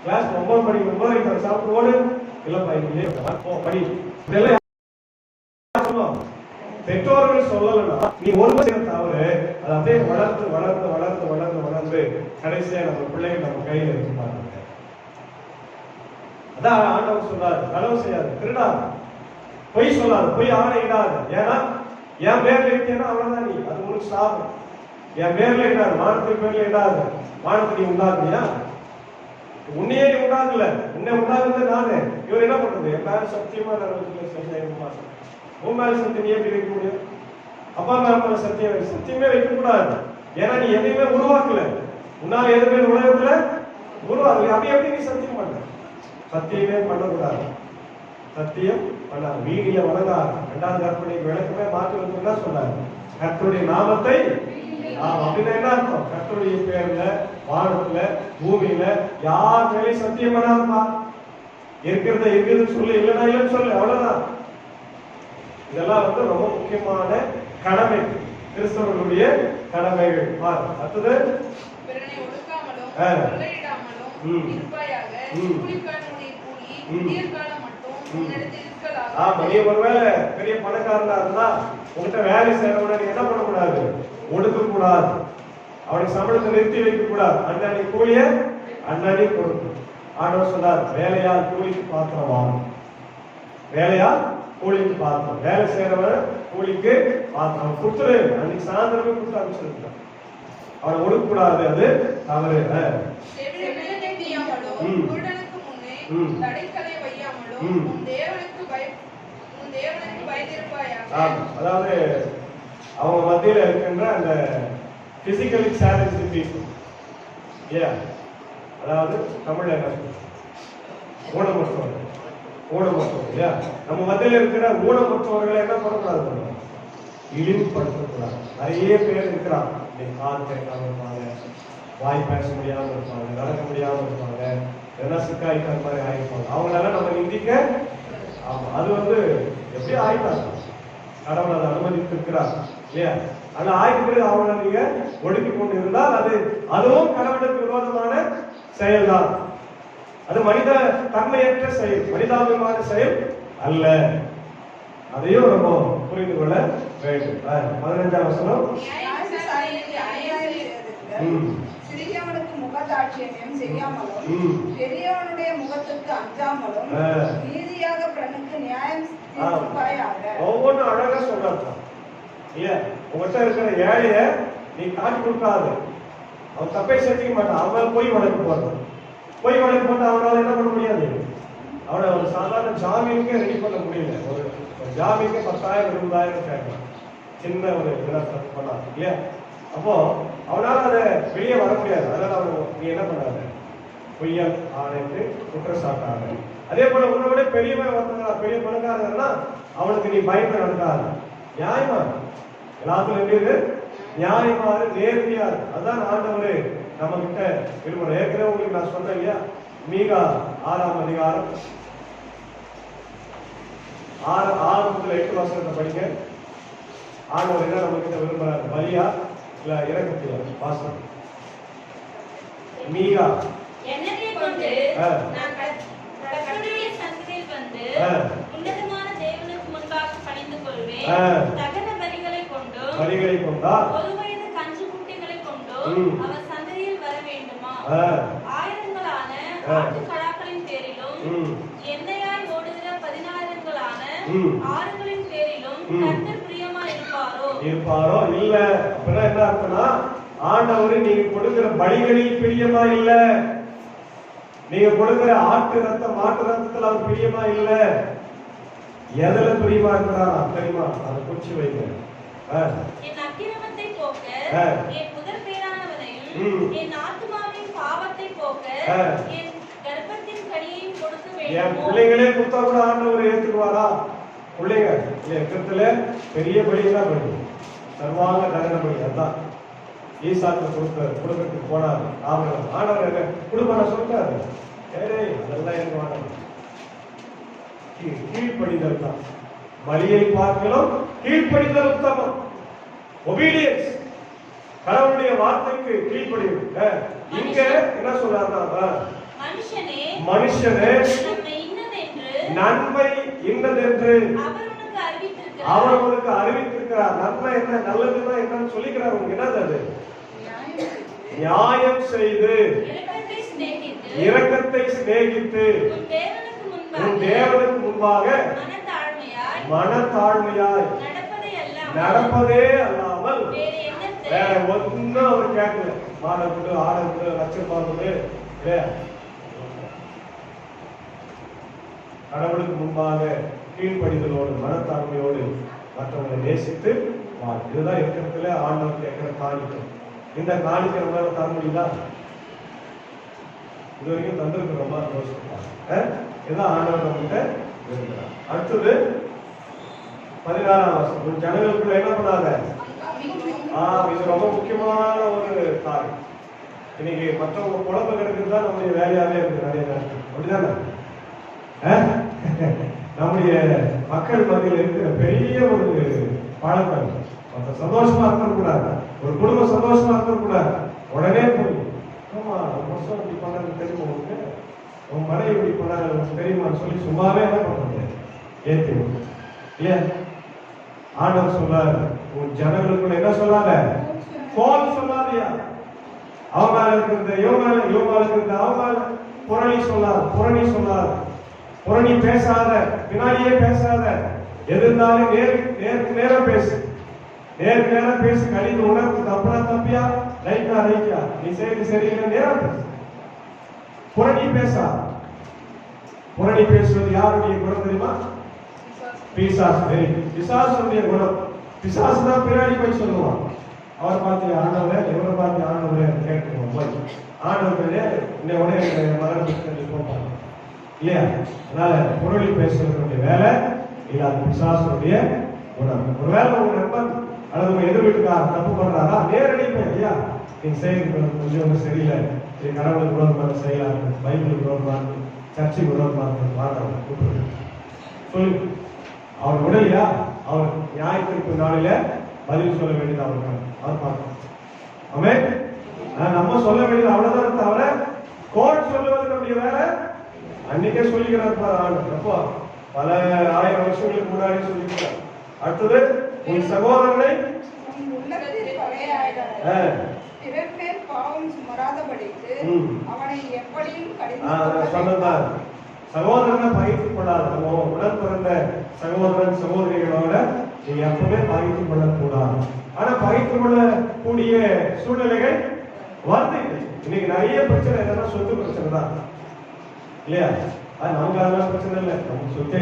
கிளாஸ் 9 மணிக்கு 9 சாப்பிட்டு ஓடு இல்லப்பா இல்லையே படி. இதெல்லாம் சொல்லுவாங்க. பெற்றோர்கள் சொல்லலன்னா நீ ஒரு வருஷம் தவறு அதை அப்படியே வளர்ந்து வளர்ந்து வளர்ந்து வளர்ந்து வளர்ந்து கடைசியா நம்ம பிள்ளைங்க நம்ம கையில இருப்பாங்க. அதான் ஆண்டவர் சொல்றாரு, களவு செய்யாது, திருடாது, பொய் சொல்லாது, பொய் ஆணையிடாது. ஏன்னா என் பேர்ல இருக்கேன்னா அவ்வளவுதான், நீ அது உனக்கு சாபம். என் பேர்ல இடாது, வானத்துக்கு பேர்ல இடாது. வானத்தை நீ உண்டாக்குனியா? உன்னையே நீ உண்டாக்கல, உன்னை உண்டாக்குறது நானு. இவர் என்ன பண்றது? என் மேல சத்தியமா நான் உன் மேல சத்தியம் நீ எப்படி வைக்க முடியும்? அப்பா மேல சத்தியமே வைக்க கூடாது. ஏன்னா நீ எதையுமே உருவாக்கல, உன்னால எதுவுமே உலகத்துல உருவாக்கல. அப்படி எப்படி நீ சத்தியம் பண்ண? சத்தியமே பண்ணக்கூடாது, சத்தியம் பண்ணாது. வீடிய வழங்காது. 2வது கற்பனைக்கு விளக்கமே மாற்றுவதுன்னா சொன்னாரு, கர்த்தருடைய நாமத்தை. அப்படின்னா என்ன அர்த்தம்? கர்த்தருடைய பேர்ல வானத்துல பூமியில யார் மேலேயும் சத்தியம் பண்ணாதுமா. இருக்கிறத இருக்குதுன்னு சொல்லு, இல்லைன்னா இல்லைன்னு சொல்லு, அவ்வளவுதான். இதெல்லாம் ரொம்ப முக்கியமான கடமை, கிறிஸ்தவர்களுடைய கடமைகள். அடுத்தது பிறனை ஒடுக்காமலும் கொள்ளையிடாமலும் இருப்பாயாக. கூலிக்காரனுடைய கூலி விடியற்காலம் மட்டும் உன்னிடத்தில் இருக்கலாம். நீ ஒருவேளை பெரிய பணக்காரனா இருந்தா உங்ககிட்ட வேலை செய்யறவன நீ என்ன பண்ணக்கூடாது? ஒடுக்க கூடாது. அவனுக்கு சம்பளத்தை நிறுத்தி வைக்க கூடாது. அண்ணாடி கூலிய அண்ணாடி கொடுக்கும். ஆண்டவர் சொன்னார், வேலையால் கூலிக்கு பாத்திரம் வாங்கும். வேலையால் கூலிக்கு பாத்திரம், வேலை செய்யறவன் கூலிக்கு பாத்திரம் கொடுத்துரு. அன்னைக்கு சாயந்தரமே கொடுத்து அனுப்பிச்சிருக்கான். அவனை ஒடுக்கூடாது, அது தவறு. அதாவது அவங்க மத்தியில இருக்கின்ற அந்த பிசிக்கலி சேலஞ்ச் பீப்புள், அதாவது தமிழ்ல என்ன ஊனமுற்றவர்கள், ஊனமுற்றவர்கள் இல்லையா? நம்ம மத்தியில இருக்கிற ஊனமுற்றவர்களை என்ன பண்ணக்கூடாது? இழிவுபடுத்தக்கூடாது. நிறைய பேர் இருக்கிறாங்க, கால் கேட்காம இருப்பாங்க, வாய் பேச முடியாம இருப்பாங்க, நடக்க முடியாம இருப்பாங்க, எதனா சிக்காய்க்கிற மாதிரி ஆகிருப்பாங்க. அவங்களெல்லாம் நம்ம நிந்திக்க, ஆமா அது எப்படி ஆயிட்டாங்க, கடவுள் அதை அனுமதித்திருக்கிறார் இல்லையா? ஆனா ஆய்வு பிறகு அவங்களை நீங்க ஒடுக்கி கொண்டு இருந்தால் அதுவும் கடவுளுக்கு விரோதமான செயல்தான். அது மனித தன்மையற்ற செயல், மனிதாபிமான செயல் அல்ல. அதையும் நம்ம புரிந்து கொள்ள வேண்டும். 15ஆம் வசனம், சிறியவனுக்கு முகதாட்சியம் செய்யாமலும் பெரியவனுடைய முகத்துக்கு அஞ்சாமலும் நீதியாக பிறனுக்கு நியாயம் தீர்ப்பாயாக. ஒவ்வொன்றும் அழகா சொல்றாங்க இல்லையா? உங்கள்கிட்ட இருக்கிற ஏழைய நீ காட்டி கொடுக்காது, அவன் தப்பை செஞ்சுக்க மாட்டான். அவன் போய் வழக்கு போறான், போய் வழக்கு போட்டா அவனால என்ன பண்ண முடியாது? அவனை ஒரு சாதாரண ஜாமீனுக்கே ரெடி பண்ண முடியல. ஒரு ஜாமீனுக்கு 10,000 20,000 கேட்கலாம், சின்ன ஒரு தப்பு பண்ணலாம் இல்லையா? அப்போ அவனால அதை வெளியே வர முடியாது. அதனால அவன் நீ என்ன பண்ணாத, பொய்யா ஆணைக்கு குற்றச்சாட்டாக. அதே போல உன்னை விட பெரியவன் ஒருத்தங்களா, பெரிய பணக்காரங்கன்னா அவனுக்கு நீ பயந்து நடக்காது. நியாயமா எல்லாத்துக்கும் எப்படி நியாயமாறு நேர்மையாரு. அதான் ஆண்டவர் நம்ம கிட்ட விரும்புற. ஏற்கனவே உங்களுக்கு நான் சொன்னேன் இல்லையா? மீகா 6ஆம் அதிகாரம் 6 முதல் 8 வசனத்தை படிக்க. ஆண்டவர் என்ன நம்ம கிட்ட விரும்புறாரு? பலியா இல்ல இறக்கத்தியா? வாசம் மீகா பலிகளை கொண்டால் ஒரு வயது கன்று குட்டிகளை கொண்டு அவர் சந்ததியில் வர வேண்டுமா? ஆயிரங்களான ஆட்டுக்கடாக்களின் பேரிலும் எண்ணெயாய் ஓடுகிற 10,000களான ஆறுகளின் பேரிலும் கர்த்தர் பிரியமா இருப்பாரோ? இல்ல. அப்படின்னா என்ன அர்த்தம்னா, ஆண்டவர் நீங்க கொடுக்கிற பலிகளில் பிரியமா இல்ல, நீங்க கொடுக்கிற ஆட்டு ரத்தம் மாட்டு ரத்தத்துல அவர் பிரியமா இல்ல. எதுல பிரியமா இருக்கிறாரா தெரியுமா? அதை குறிச்சு வைங்க. என் அக்கிரமத்தை போக்க என் முதற் பேரானவனையும் என் ஆத்துமாவின் பாவத்தை போக்க என் கர்ப்பத்தின் கனியையும் கொடுக்க வேண்டும். என் பிள்ளைகளே கொடுத்தா கூட ஆண்டவர் ஏத்துக்குவாரா? பிள்ளைங்க இருக்கிறதுல பெரிய பலிதான் பலி, சர்வாங்க தகன பலி. அதான் ஈசாக்கு கொடுக்கறதுக்கு போனாரு ஆபரகம். ஆண்டவர் என்ன கொடுப்பான சொல்லிட்டாரு, அதெல்லாம் எனக்கு வாங்க கீழ்ப்படிதல் தான். பலியை பார்க்கலாம் கீழ்ப்படிதல் உத்தமம். ஒபீடியன்ஸ், கடவுளுடைய வார்த்தைக்கு கீழ்ப்படிதல். இங்க என்ன சொல்றாருன்னா, மனுஷனே நன்மை இன்னதென்று அவர் உனக்கு அறிவித்திருக்கிறார். நன்மை என்ன, நல்லதுன்னா என்னன்னு சொல்லிக்கிறார். உங்களுக்கு என்னது அது? நியாயம் செய்து இரக்கத்தை சிநேகித்து உன் தேவனுக்கு முன்பாக மனத்தாழ்மையாய் நடப்பதே அல்லாமல் வேற ஒன்னும் அவர் கேட்கல. மாடப்பட்டு ஆடப்பட்டு லட்சம் பார்ப்பது கடவுளுக்கு முன்பாக கீழ்ப்படிதலோடு மனத்தாழ்மையோடு மற்றவங்களை நேசித்து வாழ். இதுதான் இருக்கிறதுல ஆண்டவர் கேட்கிற காணிக்கை. இந்த காணிக்கை நம்மளால தர முடியுதா? இது வரைக்கும் தந்திருக்கிறோமா? இதுதான் ஆண்டவர் நம்மகிட்ட இருக்கிறார். அடுத்தது 16ஆம் வருஷம். உன் ஜனங்களுக்குள்ள என்ன பண்ணாத? இது ரொம்ப முக்கியமான ஒரு காரியம். இன்னைக்கு மற்றவங்க குழப்ப கிடக்குறது தான் நம்முடைய வேலையாவே இருக்கு நிறைய நேரத்தில். அப்படிதானே? நம்முடைய மக்கள் மத்தியில் இருக்கிற பெரிய ஒரு பழக்கம், சந்தோஷமா இருக்கக்கூடாது, ஒரு குடும்பம் சந்தோஷமா இருக்கக்கூடாது, உடனே போய் ஆமா வருஷம் இப்படி பண்ணது தெரியுமா உங்களுக்கு, உன் மனைவி இப்படி பண்ணாது உங்களுக்கு தெரியுமான்னு சொல்லி சும்மாவே என்ன பண்றது? ஏற்றி இல்லையா? ஆண்டவர் சொல்றாரு, உன் ஜனங்களுக்குள்ள என்ன சொல்லாத? கோல் சொல்லாதியா. அவன் மேல இருக்கிறது இவன் மேல, இவன் மேல இருக்கிறது அவன் மேல புரணி சொல்லாது, புரணி சொல்லாது, புரணி பேசாத, பின்னாடியே பேசாத, எதிர்ந்தாலும் நேருக்கு நேரம் பேசு, நேருக்கு நேரம் பேசி கழிந்து உணர்வு தப்புனா தப்பியா, ரைட்டா ரைட்டா, நீ செய்து சரியில்லை நேரம் பேசு. புரணி பேசா. புரணி பேசுவது யாருடைய குணம் தெரியுமா? பிசாசு. பிசாசுடைய குணம். பிசாசு தான் பின்னாடி போய் சொல்லுவான், அவர் பார்த்து ஆண்டவரே, இவரை பார்த்து ஆண்டவரே கேட்டுருவோம் போய் ஆண்டவரே இந்த உடனே மகன் போப்பாங்க இல்லையா? அதனால புரளி பேசுறதுடைய வேலை இல்ல, அது பிசாசுடைய குணம். ஒருவேளை உங்க நண்பன் அல்லது உங்க எதிர் வீட்டுக்காரர் தப்பு பண்றாரா, நேரடி போய் ஐயா நீங்க செய்யறது கொஞ்சம் சரியில்லை, இது கடவுளுக்கு விரோதமான செயலா இருக்கு, பைபிளுக்கு விரோதமான, சர்ச்சைக்கு விரோதமான வார்த்தை கூப்பிடுறது சொல்லி அவர் உடலையா, அவர் நியாயத்திற்கு நாளில பதில் சொல்ல வேண்டியது அவருக்கு. அவர் பார்க்கணும். ஆமே, நம்ம சொல்ல வேண்டியது அவ்வளவுதான் தவிர கோர்ட் சொல்லுவது நம்முடைய வேலை. அன்னைக்கே சொல்லிக்கிறார், அப்போ பல ஆயிரம் வருஷங்களுக்கு முன்னாடி சொல்லிக்கிறார். அடுத்தது உன் சகோதரனை சொன்னதான் சகோதரனை பகிர்ந்து கொள்ளாது. நம்ம உடன் பிறந்த சகோதரன் சகோதரிகளோட நீ எப்பவுமே பகிர்ந்து கொள்ளக்கூடாது. ஆனா பகிர்ந்து கொள்ளக்கூடிய சூழ்நிலைகள் வருது. இன்னைக்கு நிறைய பிரச்சனை என்னன்னா சொத்து பிரச்சனை தான் இல்லையா? நமக்கு அதெல்லாம் பிரச்சனை இல்லை, நமக்கு சொத்தே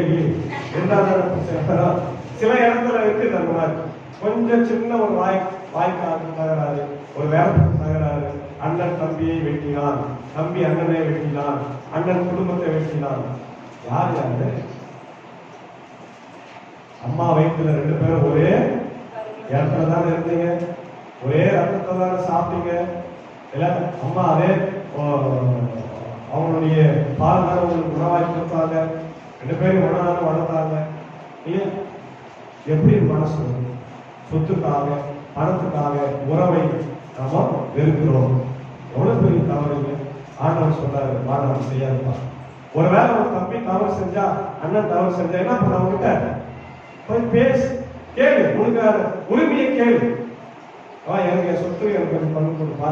இருந்தாலும் பிரச்சனை. சில இடத்துல இருக்குது அந்த மாதிரி கொஞ்சம் சின்ன ஒரு வாய்க்கால் தகராறு, ஒரு வேலைக்கு தகராறு, அண்ணன் தம்பியை வெட்டினான், தம்பி அண்ணனை வெட்டினான், அண்ணன் குடும்பத்தை வெட்டினான். யார் யாரு? அம்மா வயிற்றுல 2 பேரும் ஒரே இடத்துல தானே இருந்தீங்க, ஒரே ரத்தத்தை தானே சாப்பிட்டீங்க இல்ல? அம்மா அதே அவங்களுடைய பால் தானே உங்களுக்கு உணவாக்கி கொடுத்தாங்க, 2 பேரும் உணவாக வளர்த்தாங்க இல்லையா? எப்படி மனசு சொத்துக்காக பணத்துக்காக உறவை நாம வெறுக்கிறோம்? எவ்வளவு பெரிய தவறு. ஆண்டவர் சொல்றாரு, மாணவன் செய்யாதுப்பா. ஒருவேளை ஒரு தம்பி தவறு செஞ்சா, அண்ணன் தவறு செஞ்சா என்ன பண்ண? அவங்ககிட்ட போய் பேசு, கேளு, உனக்கு உரிமையை கேளு. எனக்கு என் சொத்து எனக்கு பண்ணி கொடுப்பா,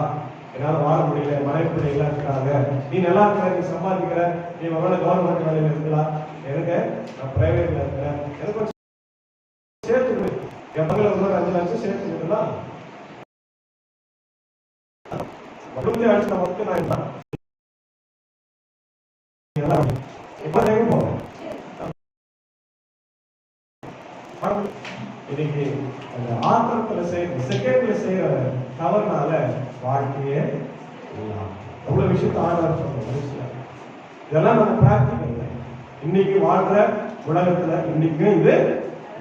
என்னால வாழ முடியல, மனைவி பிள்ளை இருக்காங்க, நீ நல்லா இருக்கிற, நீ சம்பாதிக்கிற, நீ மகள கவர்மெண்ட் வேலையில இருக்கலாம், எனக்கு நான் பிரைவேட்ல இருக்கிறேன், எனக்கு சேர்த்து கொடு, என் மகளை 5 லட்சம் சேர்த்து கொடுக்கலாம், அடுத்த மட்டும் நான் இன்னைக்கு அந்த ஆத்திரத்துல செகண்ட்ல செய்யற தவறுனால வாழ்க்கையே எவ்வளவு விஷயத்த ஆர்டர் சொல்றோம். இதெல்லாம் நம்ம பிராக்டிக்கல். இன்னைக்கு வாழ்ற உலகத்துல இன்னைக்கும் இது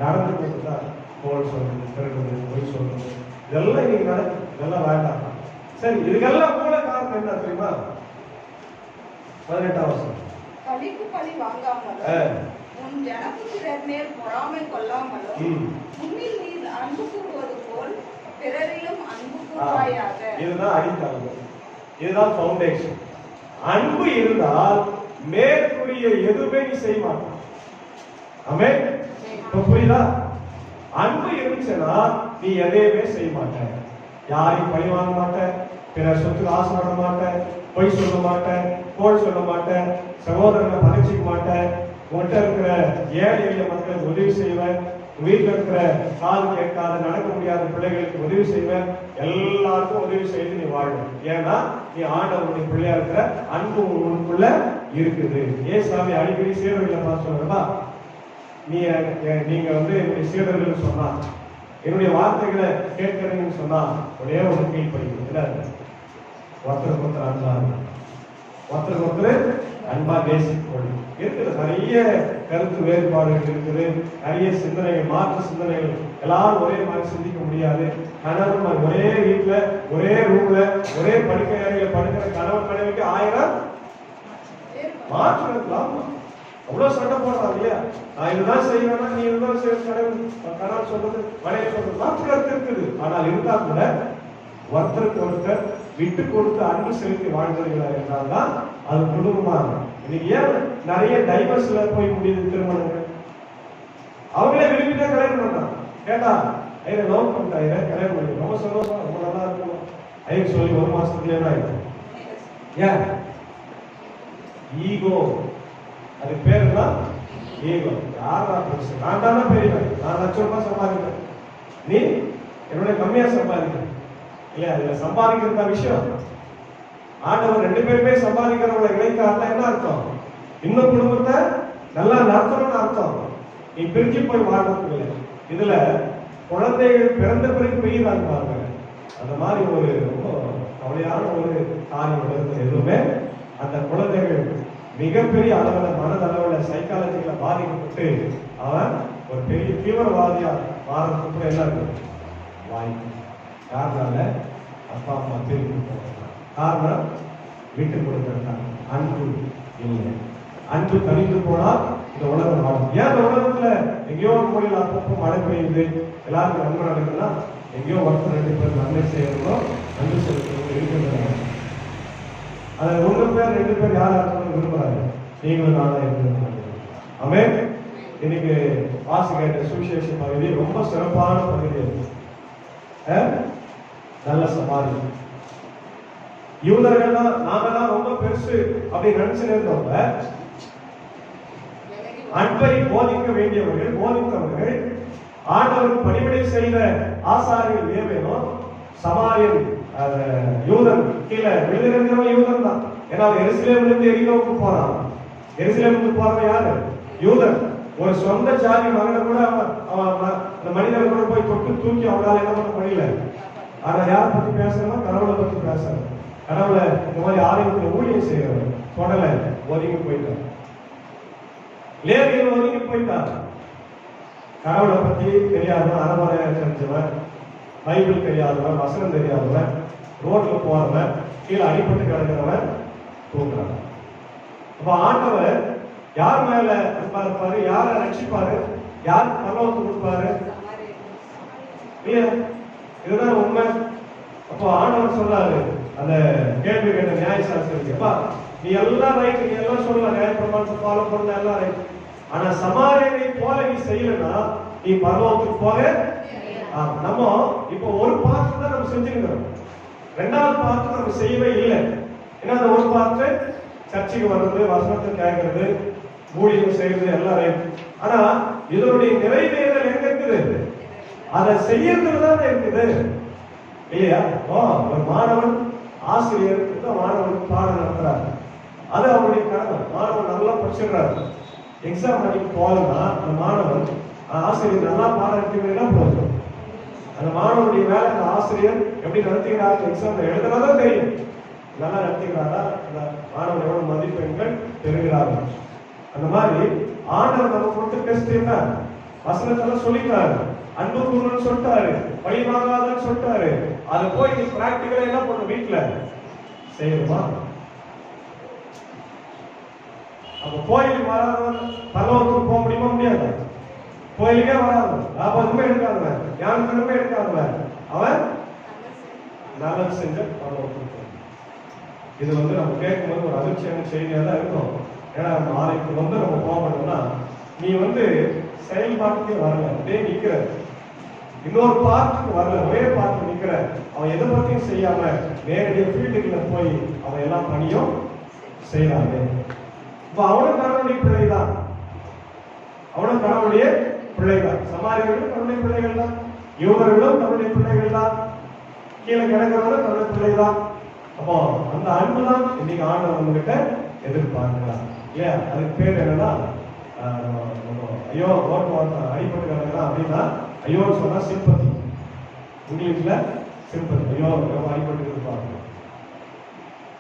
நடந்து கொடுத்துதான். கோல் சொல்றது, திருடுறது, பொய் சொல்றது, இதெல்லாம் இன்னைக்கு நடக்குது. இதெல்லாம் வேண்டாம். சரி, இதுக்கெல்லாம் மூல காரணம் என்ன தெரியுமா? 18ஆம் வருஷம் உன் ஜனபுத்திரர் மேல் பொறாமை கொள்ளாமலும் உன்னில் நீ அன்பு கூறுவது போல் பிறரிலும் அன்பு கூறுவாயாக. இதுதான் அடித்தளம், இதுதான் ஃபவுண்டேஷன். அன்பு இருந்தால் மேற்கூறிய எதுவுமே நீ செய்ய மாட்டான். ஆமென். இப்ப புரியுதா? அன்பு இருந்துச்சுன்னா நீ எதையுமே செய்ய மாட்ட, யாரையும் பழி வாங்க மாட்ட, பிற சொத்துக்கு ஆசைப்பட மாட்ட, பொய் சொல்ல மாட்ட, கோல் சொல்ல மாட்ட, சகோதரனை பகிர்ச்சிக்க மாட்ட, உன்கிட்ட இருக்கிற ஏழை எளிய மக்களுக்கு உதவி செய்வேன், வீட்டில் இருக்கிற காது கேட்காத நடக்க முடியாத பிள்ளைகளுக்கு உதவி செய்வேன், எல்லாருக்கும் உதவி செய்து நீ வாழும். ஏன்னா நீ ஆண்டவருடைய பிள்ளையா இருக்கிற அன்பு உனக்குள்ள இருக்குது. ஏசாமி அடிக்கடி சீடர்களை பார்த்து சொல்றா, நீங்க என்னுடைய சீடர்கள் சொன்னா, என்னுடைய வார்த்தைகளை கேட்கிறீங்கன்னு சொன்னா ஒரே ஒரு கீழ்ப்படிக்கிறது, ஒருத்தருக்கு ஒருத்தர் அன்பா, ஒருத்தருக்கு ஒருத்தர் அன்பா நேசிக்கொள்ளும். இருக்குது நிறைய கருத்து வேறுபாடுகள் இருக்குது, நிறைய சிந்தனைகள், மாற்று சிந்தனைகள், எல்லாரும் ஒரே மாதிரி சிந்திக்க முடியாது. கணவன் ஒரே வீட்டுல ஒரே ரூம்ல ஒரே படுக்கை அறையில படுக்கிற கணவன் மனைவிக்கு 1000 மாற்று இருக்கலாம். அவ்வளவு சண்டை போடுறான் இல்லையா? நான் இதுதான் செய்வேன்னா நீ இதுதான் கணவன் சொல்றது மனைவி சொல்றது மாற்று கருத்து இருக்குது. ஆனால் இருந்தா கூட ஒருத்தருக்கு ஒருத்தர் விட்டு கொடுத்து அன்பு செலுத்தி வாழ்ந்தவர்களாக இருந்தால்தான் அது குடும்பமா இருக்கும். இன்னைக்கு ஏன் நிறைய டைவர்ஸ்ல போய் முடியுது திருமணங்கள்? அவங்களே விரும்பிதான் கல்யாணம் பண்றாங்க. கேட்டா ஐயா லவ் பண்ணிட்டாங்க, கல்யாணம் பண்ணி ரொம்ப சந்தோஷம், ரொம்ப நல்லா இருக்கும் ஐயா சொல்லி 1 மாசத்துக்கு என்ன ஆயிடும்? ஏன்? ஈகோ. அது பேரு தான் ஈகோ. யாரா பெருசு? நான் தானே பெரியவன், நான் ₹1,00,000 சம்பாதிக்கிறேன், நீ என்னோட கம்மியா சம்பாதிக்கிறேன் இல்லையா? அதுல சம்பாதிக்கிற விஷயம் ஆண்டவர் 2 பேருமே சம்பாதிக்கிறவங்களை இணைத்தாருன்னா என்ன அர்த்தம்? இன்னும் குடும்பத்தை நல்லா நடத்தணும்னு அர்த்தம். நீ பிரிஞ்சு போய் வாழ்றதுக்கு இல்லை. இதுல குழந்தைகள் பிறந்த பிறகு பெரியதான் பாருங்க. அந்த மாதிரி ஒரு ரொம்ப கவலையான ஒரு காரியம் நடந்தது. எதுவுமே அந்த குழந்தைகள் மிகப்பெரிய அளவில் மனதளவில் சைக்காலஜியில பாதிக்கப்பட்டு அவன் ஒரு பெரிய தீவிரவாதியா மாறதுக்கு கூட என்ன இருக்கு வாய்ப்பு. யாருனால? அப்பா அம்மா பிரிந்து போகிறாங்க. காரணம் விட்டு கொடுக்கிறாங்க, அன்பு இல்லை. அன்பு தனித்து போனால் இந்த உலகம் வாழும். ஏன் இந்த உலகத்துல எங்கேயோ மூலையில் அப்பப்போ மழை பெய்யுது, எல்லாருக்கும் நன்மை நடக்குதுன்னா எங்கேயோ ஒருத்தர் 2 பேர் நன்மை செய்யறதும் அன்பு செலுத்துறதும் இருக்கிறது. அதை 1 பேர் 2 பேர் யார் இருக்கணும்னு விரும்புறாங்க, நீங்களும் நானா இருக்கணும். ஆமென். இன்னைக்கு வாசி கேட்ட சுவிசேஷ பகுதி ரொம்ப சிறப்பான பகுதி. நல்ல சமாதி. யூதர்கள்லாம் நாமெல்லாம் ரொம்ப பெருசு அப்படின்னு நினைச்சு இருந்தவங்க, அன்பை போதிக்க வேண்டியவர்கள், போதித்தவர்கள், ஆண்டவருக்கு பணிவிடை செய்த ஆசாரியர்கள் ஏவேனும் சமாரியன் யூதன் கீழே விழுந்திருக்கிறவன் யூதன் தான். ஏன்னா எருசலேமிலிருந்து எரிகோவுக்கு போறான். எருசலேமுக்கு போறவன் யாரு? யூதன். ஒரு சொந்த ஜாதி மகனை கூட அந்த மனிதனை கூட போய் தொட்டு தூக்கி அவங்களால என்ன பண்ண முடியல. ஆனா யார் பத்தி பேசுறோம்? கடவுளை பத்தி பேசுறோம். கடவுளை இந்த மாதிரி ஆலயத்துல ஊழியம் செய்யறவன் தொடல ஒதுங்கி போயிட்டான். லேவியன் ஒதுங்கி போயிட்டான். கடவுளை பத்தி தெரியாதவன், அறமுறையா தெரிஞ்சவன், பைபிள் தெரியாதவன், வசனம் தெரியாதவன், ரோட்ல போறவன், கீழே அடிபட்டு கிடக்கிறவன் தூக்குறான். அப்ப ஆண்டவர் யார் மேல அன்பா இருப்பாரு? யாரை ரட்சிப்பாரு? யார் பரலோகத்தை கொடுப்பாரு? இதுதான் உண்மை. அப்போ ஆண்டவர் சொல்றாரு, அந்த கேள்வி கேட்ட நியாயசாஸ்திரிக்கு, அப்பா நீ எல்லாம் ரைட், நீ எல்லாம் சொல்லலாம், நியாய பிரமாணத்தை ஃபாலோ பண்ண எல்லாம் ரைட், ஆனா சமாரியனை போல நீ செய்யலன்னா நீ பரலோகத்துக்கு போக. நம்ம இப்போ ஒரு பார்ட் தான் நம்ம செஞ்சுக்கிறோம், 2வது பார்ட் நம்ம செய்யவே இல்லை. ஏன்னா அந்த ஒரு பார்ட் சர்ச்சைக்கு வர்றது, வசனத்தை கேட்கறது, ஊழியம் செய்யறது எல்லாம் ரைட். ஆனா இதனுடைய நிறைவேறல் எங்க இருக்குது? அதை செய்யறதுல தான் இருக்குது இல்லையா? ஒரு மாணவன் ஆசிரியர் மாணவனுக்கு பாடம் நடத்துறாரு, அது அவருடைய கடமை. மாணவன் நல்லா படிச்சிடுறாரு, எக்ஸாம் அன்னைக்கு போகலன்னா அந்த மாணவன் ஆசிரியர் நல்லா பாடம் நடத்தினா போதும். அந்த மாணவனுடைய வேலை அந்த ஆசிரியர் எப்படி நடத்துகிறாரு, எக்ஸாம் எழுதுறதான் தெரியும். நல்லா நடத்துகிறாரா, அந்த மாணவன் எவ்வளவு மதிப்பெண்கள் பெறுகிறார்கள். அந்த மாதிரி ஆண்டவர் நம்ம கொடுத்த டெஸ்ட் என்ன? வசனத்தெல்லாம் சொல்லிட்டாரு, அன்பு கூறணும்னு சொல்லிட்டாரு, பழி வாங்காதன்னு சொல்லிட்டாரு. அதை போய் நீ பிராக்டிகலா என்ன பண்ண வீட்டுல செய்யணுமா? அப்ப கோயிலுக்கு வராதவன் பரலோகத்துக்கு போக முடியுமா? முடியாது. கோயிலுக்கே வராது, லாபமே எடுக்காதவன், ஞானமே எடுக்காதவன், அவன் நல்லது செஞ்ச பரலோகத்துக்கு. இது நம்ம கேட்கும்போது ஒரு அதிர்ச்சியான செய்தியா தான் இருக்கும். ஏன்னா நம்ம ஆலயத்துக்கு நம்ம போகணும்னா நீ செயல்பாட்டுக்கே வரல, அப்படியே நிக்கிற, இன்னொரு பார்ட்டுக்கு வரல, ஒரே பார்ட்டு நிக்கிற, அவன் எதை பத்தியும் செய்யாம நேரடியாக ஃபீல்டுக்குள்ள போய் அவன் எல்லாம் பணியும் செய்யறாங்க. இப்ப அவனும் கடவுளுடைய பிள்ளைதான், அவனும் கடவுளுடைய பிள்ளைதான். சமாரியர்களும் கடவுளுடைய பிள்ளைகள் தான், யூதர்களும் கடவுளுடைய பிள்ளைகள் தான், கீழே கிடக்கிறவங்களும் கடவுளுடைய பிள்ளைதான். அப்போ அந்த அன்பு தான் இன்னைக்கு ஆண்டவர் உங்ககிட்ட எதிர்பார்க்கலாம் இல்லையா? அதுக்கு பேர் என்னன்னா ஐயோ ஓட்டு அடிப்பட்டு கிடக்குறா அப்படின்னா ஐயோன்னு சொன்னா சிம்பத்தி, இங்கிலீஷ்ல சிம்பத்தி. ஐயோ அடிப்பட்டு இருப்பாங்க,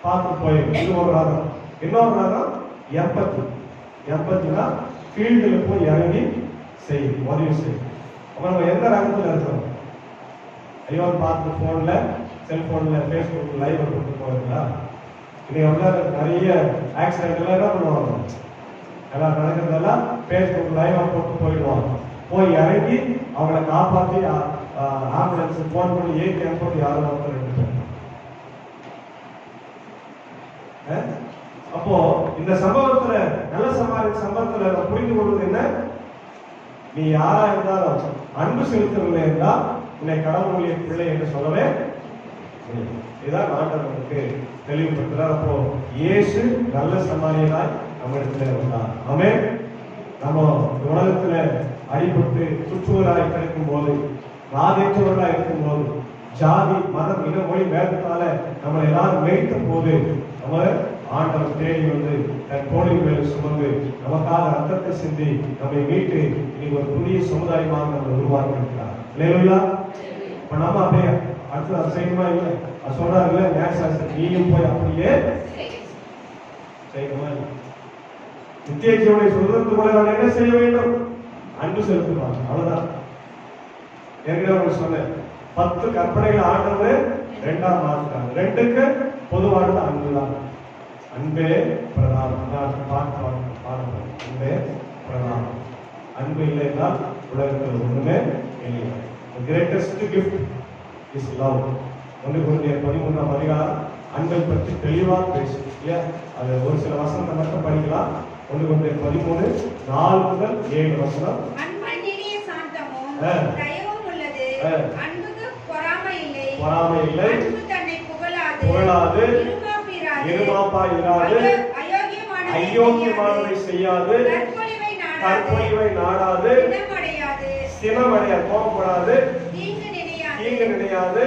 பார்த்து போயிடும். இது ஒரு ராகம். இன்னொரு ராகம் எம்பத்தி. எம்பத்தினா ஃபீல்டுல போய் இறங்கி செய்யும், உதவி செய்யும். அப்ப நம்ம எந்த ரகத்துல இருக்கிறோம்? ஐயோ பார்த்து போன்ல, செல்போன்ல, பேஸ்புக் லைவ் கொடுத்து போயிருங்களா? இன்னைக்கு நிறைய ஆக்சிடென்ட் எல்லாம் என்ன பண்ணுவாங்க, எல்லாம் நடக்கிறதெல்லாம் பேஸ்புக் லைவ் போட்டு போயிடுவாங்க. போய் இறங்கி அவங்களை காப்பாற்றி ஆம்புலன்ஸ் போன் பண்ணி ஏன் போட்டு யாரும் ஒருத்தர் எடுத்து. அப்போ இந்த சம்பவத்துல, நல்ல சம்பவத்துல நம்ம புரிந்து கொள்வது என்ன? நீ யாரா இருந்தாலும் அன்பு செலுத்தவில்லை என்றால் உன்னை கடவுளுடைய பிள்ளை என்று சொல்லவே. இதுதான் ஆண்டவருக்கு தெளிவுபடுத்துறார். அப்போ இயேசு நல்ல சமாரியனாய் நம்ம இடத்துல இருந்தார். ஆமென். நம்ம உலகத்துல அடிபட்டு சுற்றுவராய் கிடைக்கும் போது, நாதேற்றவர்களாய் இருக்கும் போது, ஜாதி மதம் இன மொழி வேதத்தால நம்மளை எல்லாரும் மேய்த்த போது நம்ம ஆண்டவர் தேடி தன் கோழி மேல சுமந்து நமக்காக ரத்தத்தை சிந்தி நம்மை மீட்டு இன்னைக்கு ஒரு புதிய சமுதாயமாக நம்ம உருவாக்கி இருக்கிறார். இல்லையா? இப்ப நாம அப்படியே அடுத்து அது செய்யணுமா? இல்லை, அது சொல்றாருல்ல நேசாஸ்திரி, நீயும் போய் அப்படியே செய்யணுமா? நித்திய ஜீவனை சொல்றதுக்கு கூட நான் என்ன செய்ய வேண்டும்? அன்பு செலுத்துவாங்க. அவ்வளவுதான். ஏற்கனவே உங்களுக்கு சொன்னேன், 10 கற்பனைகள் ஆண்டவர் 2ஆ மாத்திட்டாங்க. 2க்கு பொதுவானது அன்புதான். அன்பே பிரதானம். அன்பே பிரதானம். அன்பு இல்லை என்றால் உலகத்தில் ஒண்ணுமே இல்லை. The greatest gift is love. 1 கொரிந்தியர் 13ஆம் அதிகாரம் அன்பை பற்றி தெளிவாக பேசும் இல்லையா? அது ஒரு சில வசனத்தை மட்டும் படிக்கலாம். 1 கொரிந்தியர் 13:4 முதல் 7 வசனம். அன்பு நீடிய சாந்தமும் தயவும் உள்ளது. அன்புக்கு பொறாமை இல்லை. அன்பு தன்னை புகழாது, இருமாப்பாயிராது, அயோக்கியமானதை செய்யாது, தற்பொழிவை நாடாது, சினமடையாது, கோபப்படாது, தீங்கு நினையாது,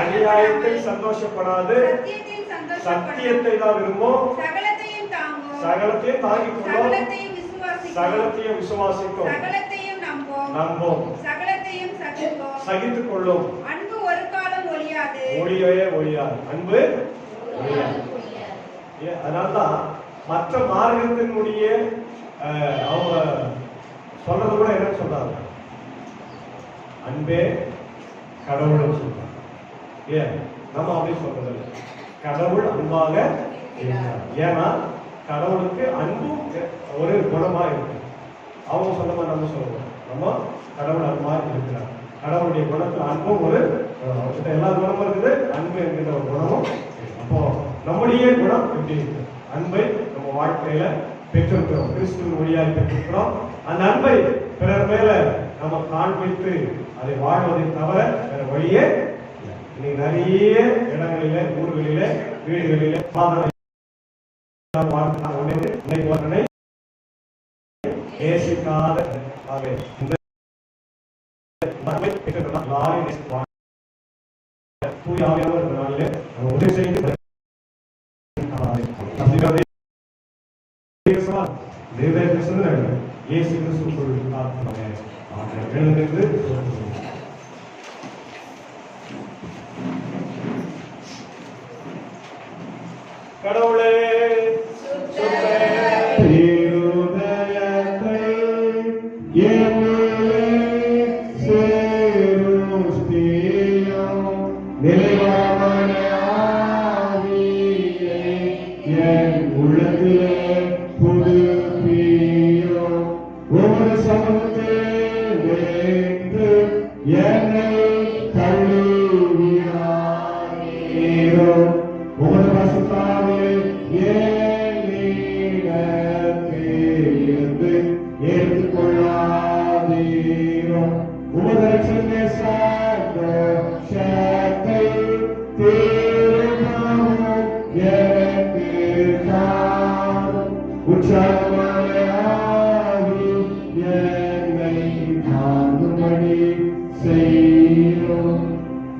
அநியாயத்தில் சந்தோஷப்படாது, சத்தியத்தை தான் விரும்பும், சகலத்தையும் தாங்கிக் கொள்ளும், சகலத்தையும் விசுவாசிக்கும், நம்பும், சகித்துக் கொள்ளும். அன்பு ஒரு காலம் ஒழியாது, ஒழியவே ஒழியாது. அன்பு ஒழியாது. அதனால்தான் மற்ற மார்க்கத்தினுடைய அவங்க சொல்றது கூட என்ன சொல்றாங்க? அன்பே கடவுள் சொல்றாங்க. ஏன் நம்ம அப்படி சொல்றது? கடவுள் அன்பாக இருக்கிறார். ஏன்னா கடவுளுக்கு அன்பும் ஒரு குணமா இருக்கு. அவங்க சொன்னமா நம்ம சொல்றோம், நம்ம கடவுள் அன்பா இருக்கிறார். கடவுளுடைய குணத்துல அன்பும் ஒரு எல்லா குணமும் இருக்குது, அன்பு என்கிற ஒரு குணமும். அப்போ நம்முடைய குணம் எப்படி இருக்கு? அன்பை நம்ம வாழ்க்கையில பெற்றிருக்கிறோம், கிறிஸ்துவின் வழியாக பெற்றிருக்கிறோம். அந்த அன்பை பிறர் மேல நம்ம காண்பித்து அதை வாழ்வதை தவிர வேற வழியே இன்னைக்கு நிறைய இடங்களிலே, ஊர்களிலே, வீடுகளிலே நேசிக்காத உதவி செய்து கடவுளே உள்ளத்திலே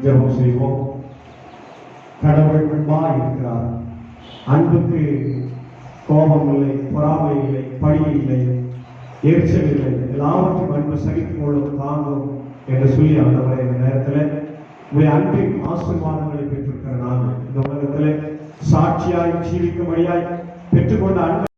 ஜெபம் செய்வோம். கடவுள் அன்பாய் இருக்கிறார். அன்புக்கு கோபம் இல்லை, பொறாமை இல்லை, பழி இல்லை, எரிச்சல் இல்லை, எல்லாவற்றையும் அன்பு சகித்துக் கொள்ளும் தாங்கும் என்று சொல்லி ஆண்டவரே, இந்த நேரத்தில் உங்களுடைய அன்பின் ஆசீர்வாதங்களை பெற்றிருக்கிற நான் இந்த உலகத்தில் சாட்சியாய் ஜீவிக்கும்படியாய் பெற்றுக்கொண்ட அன்பு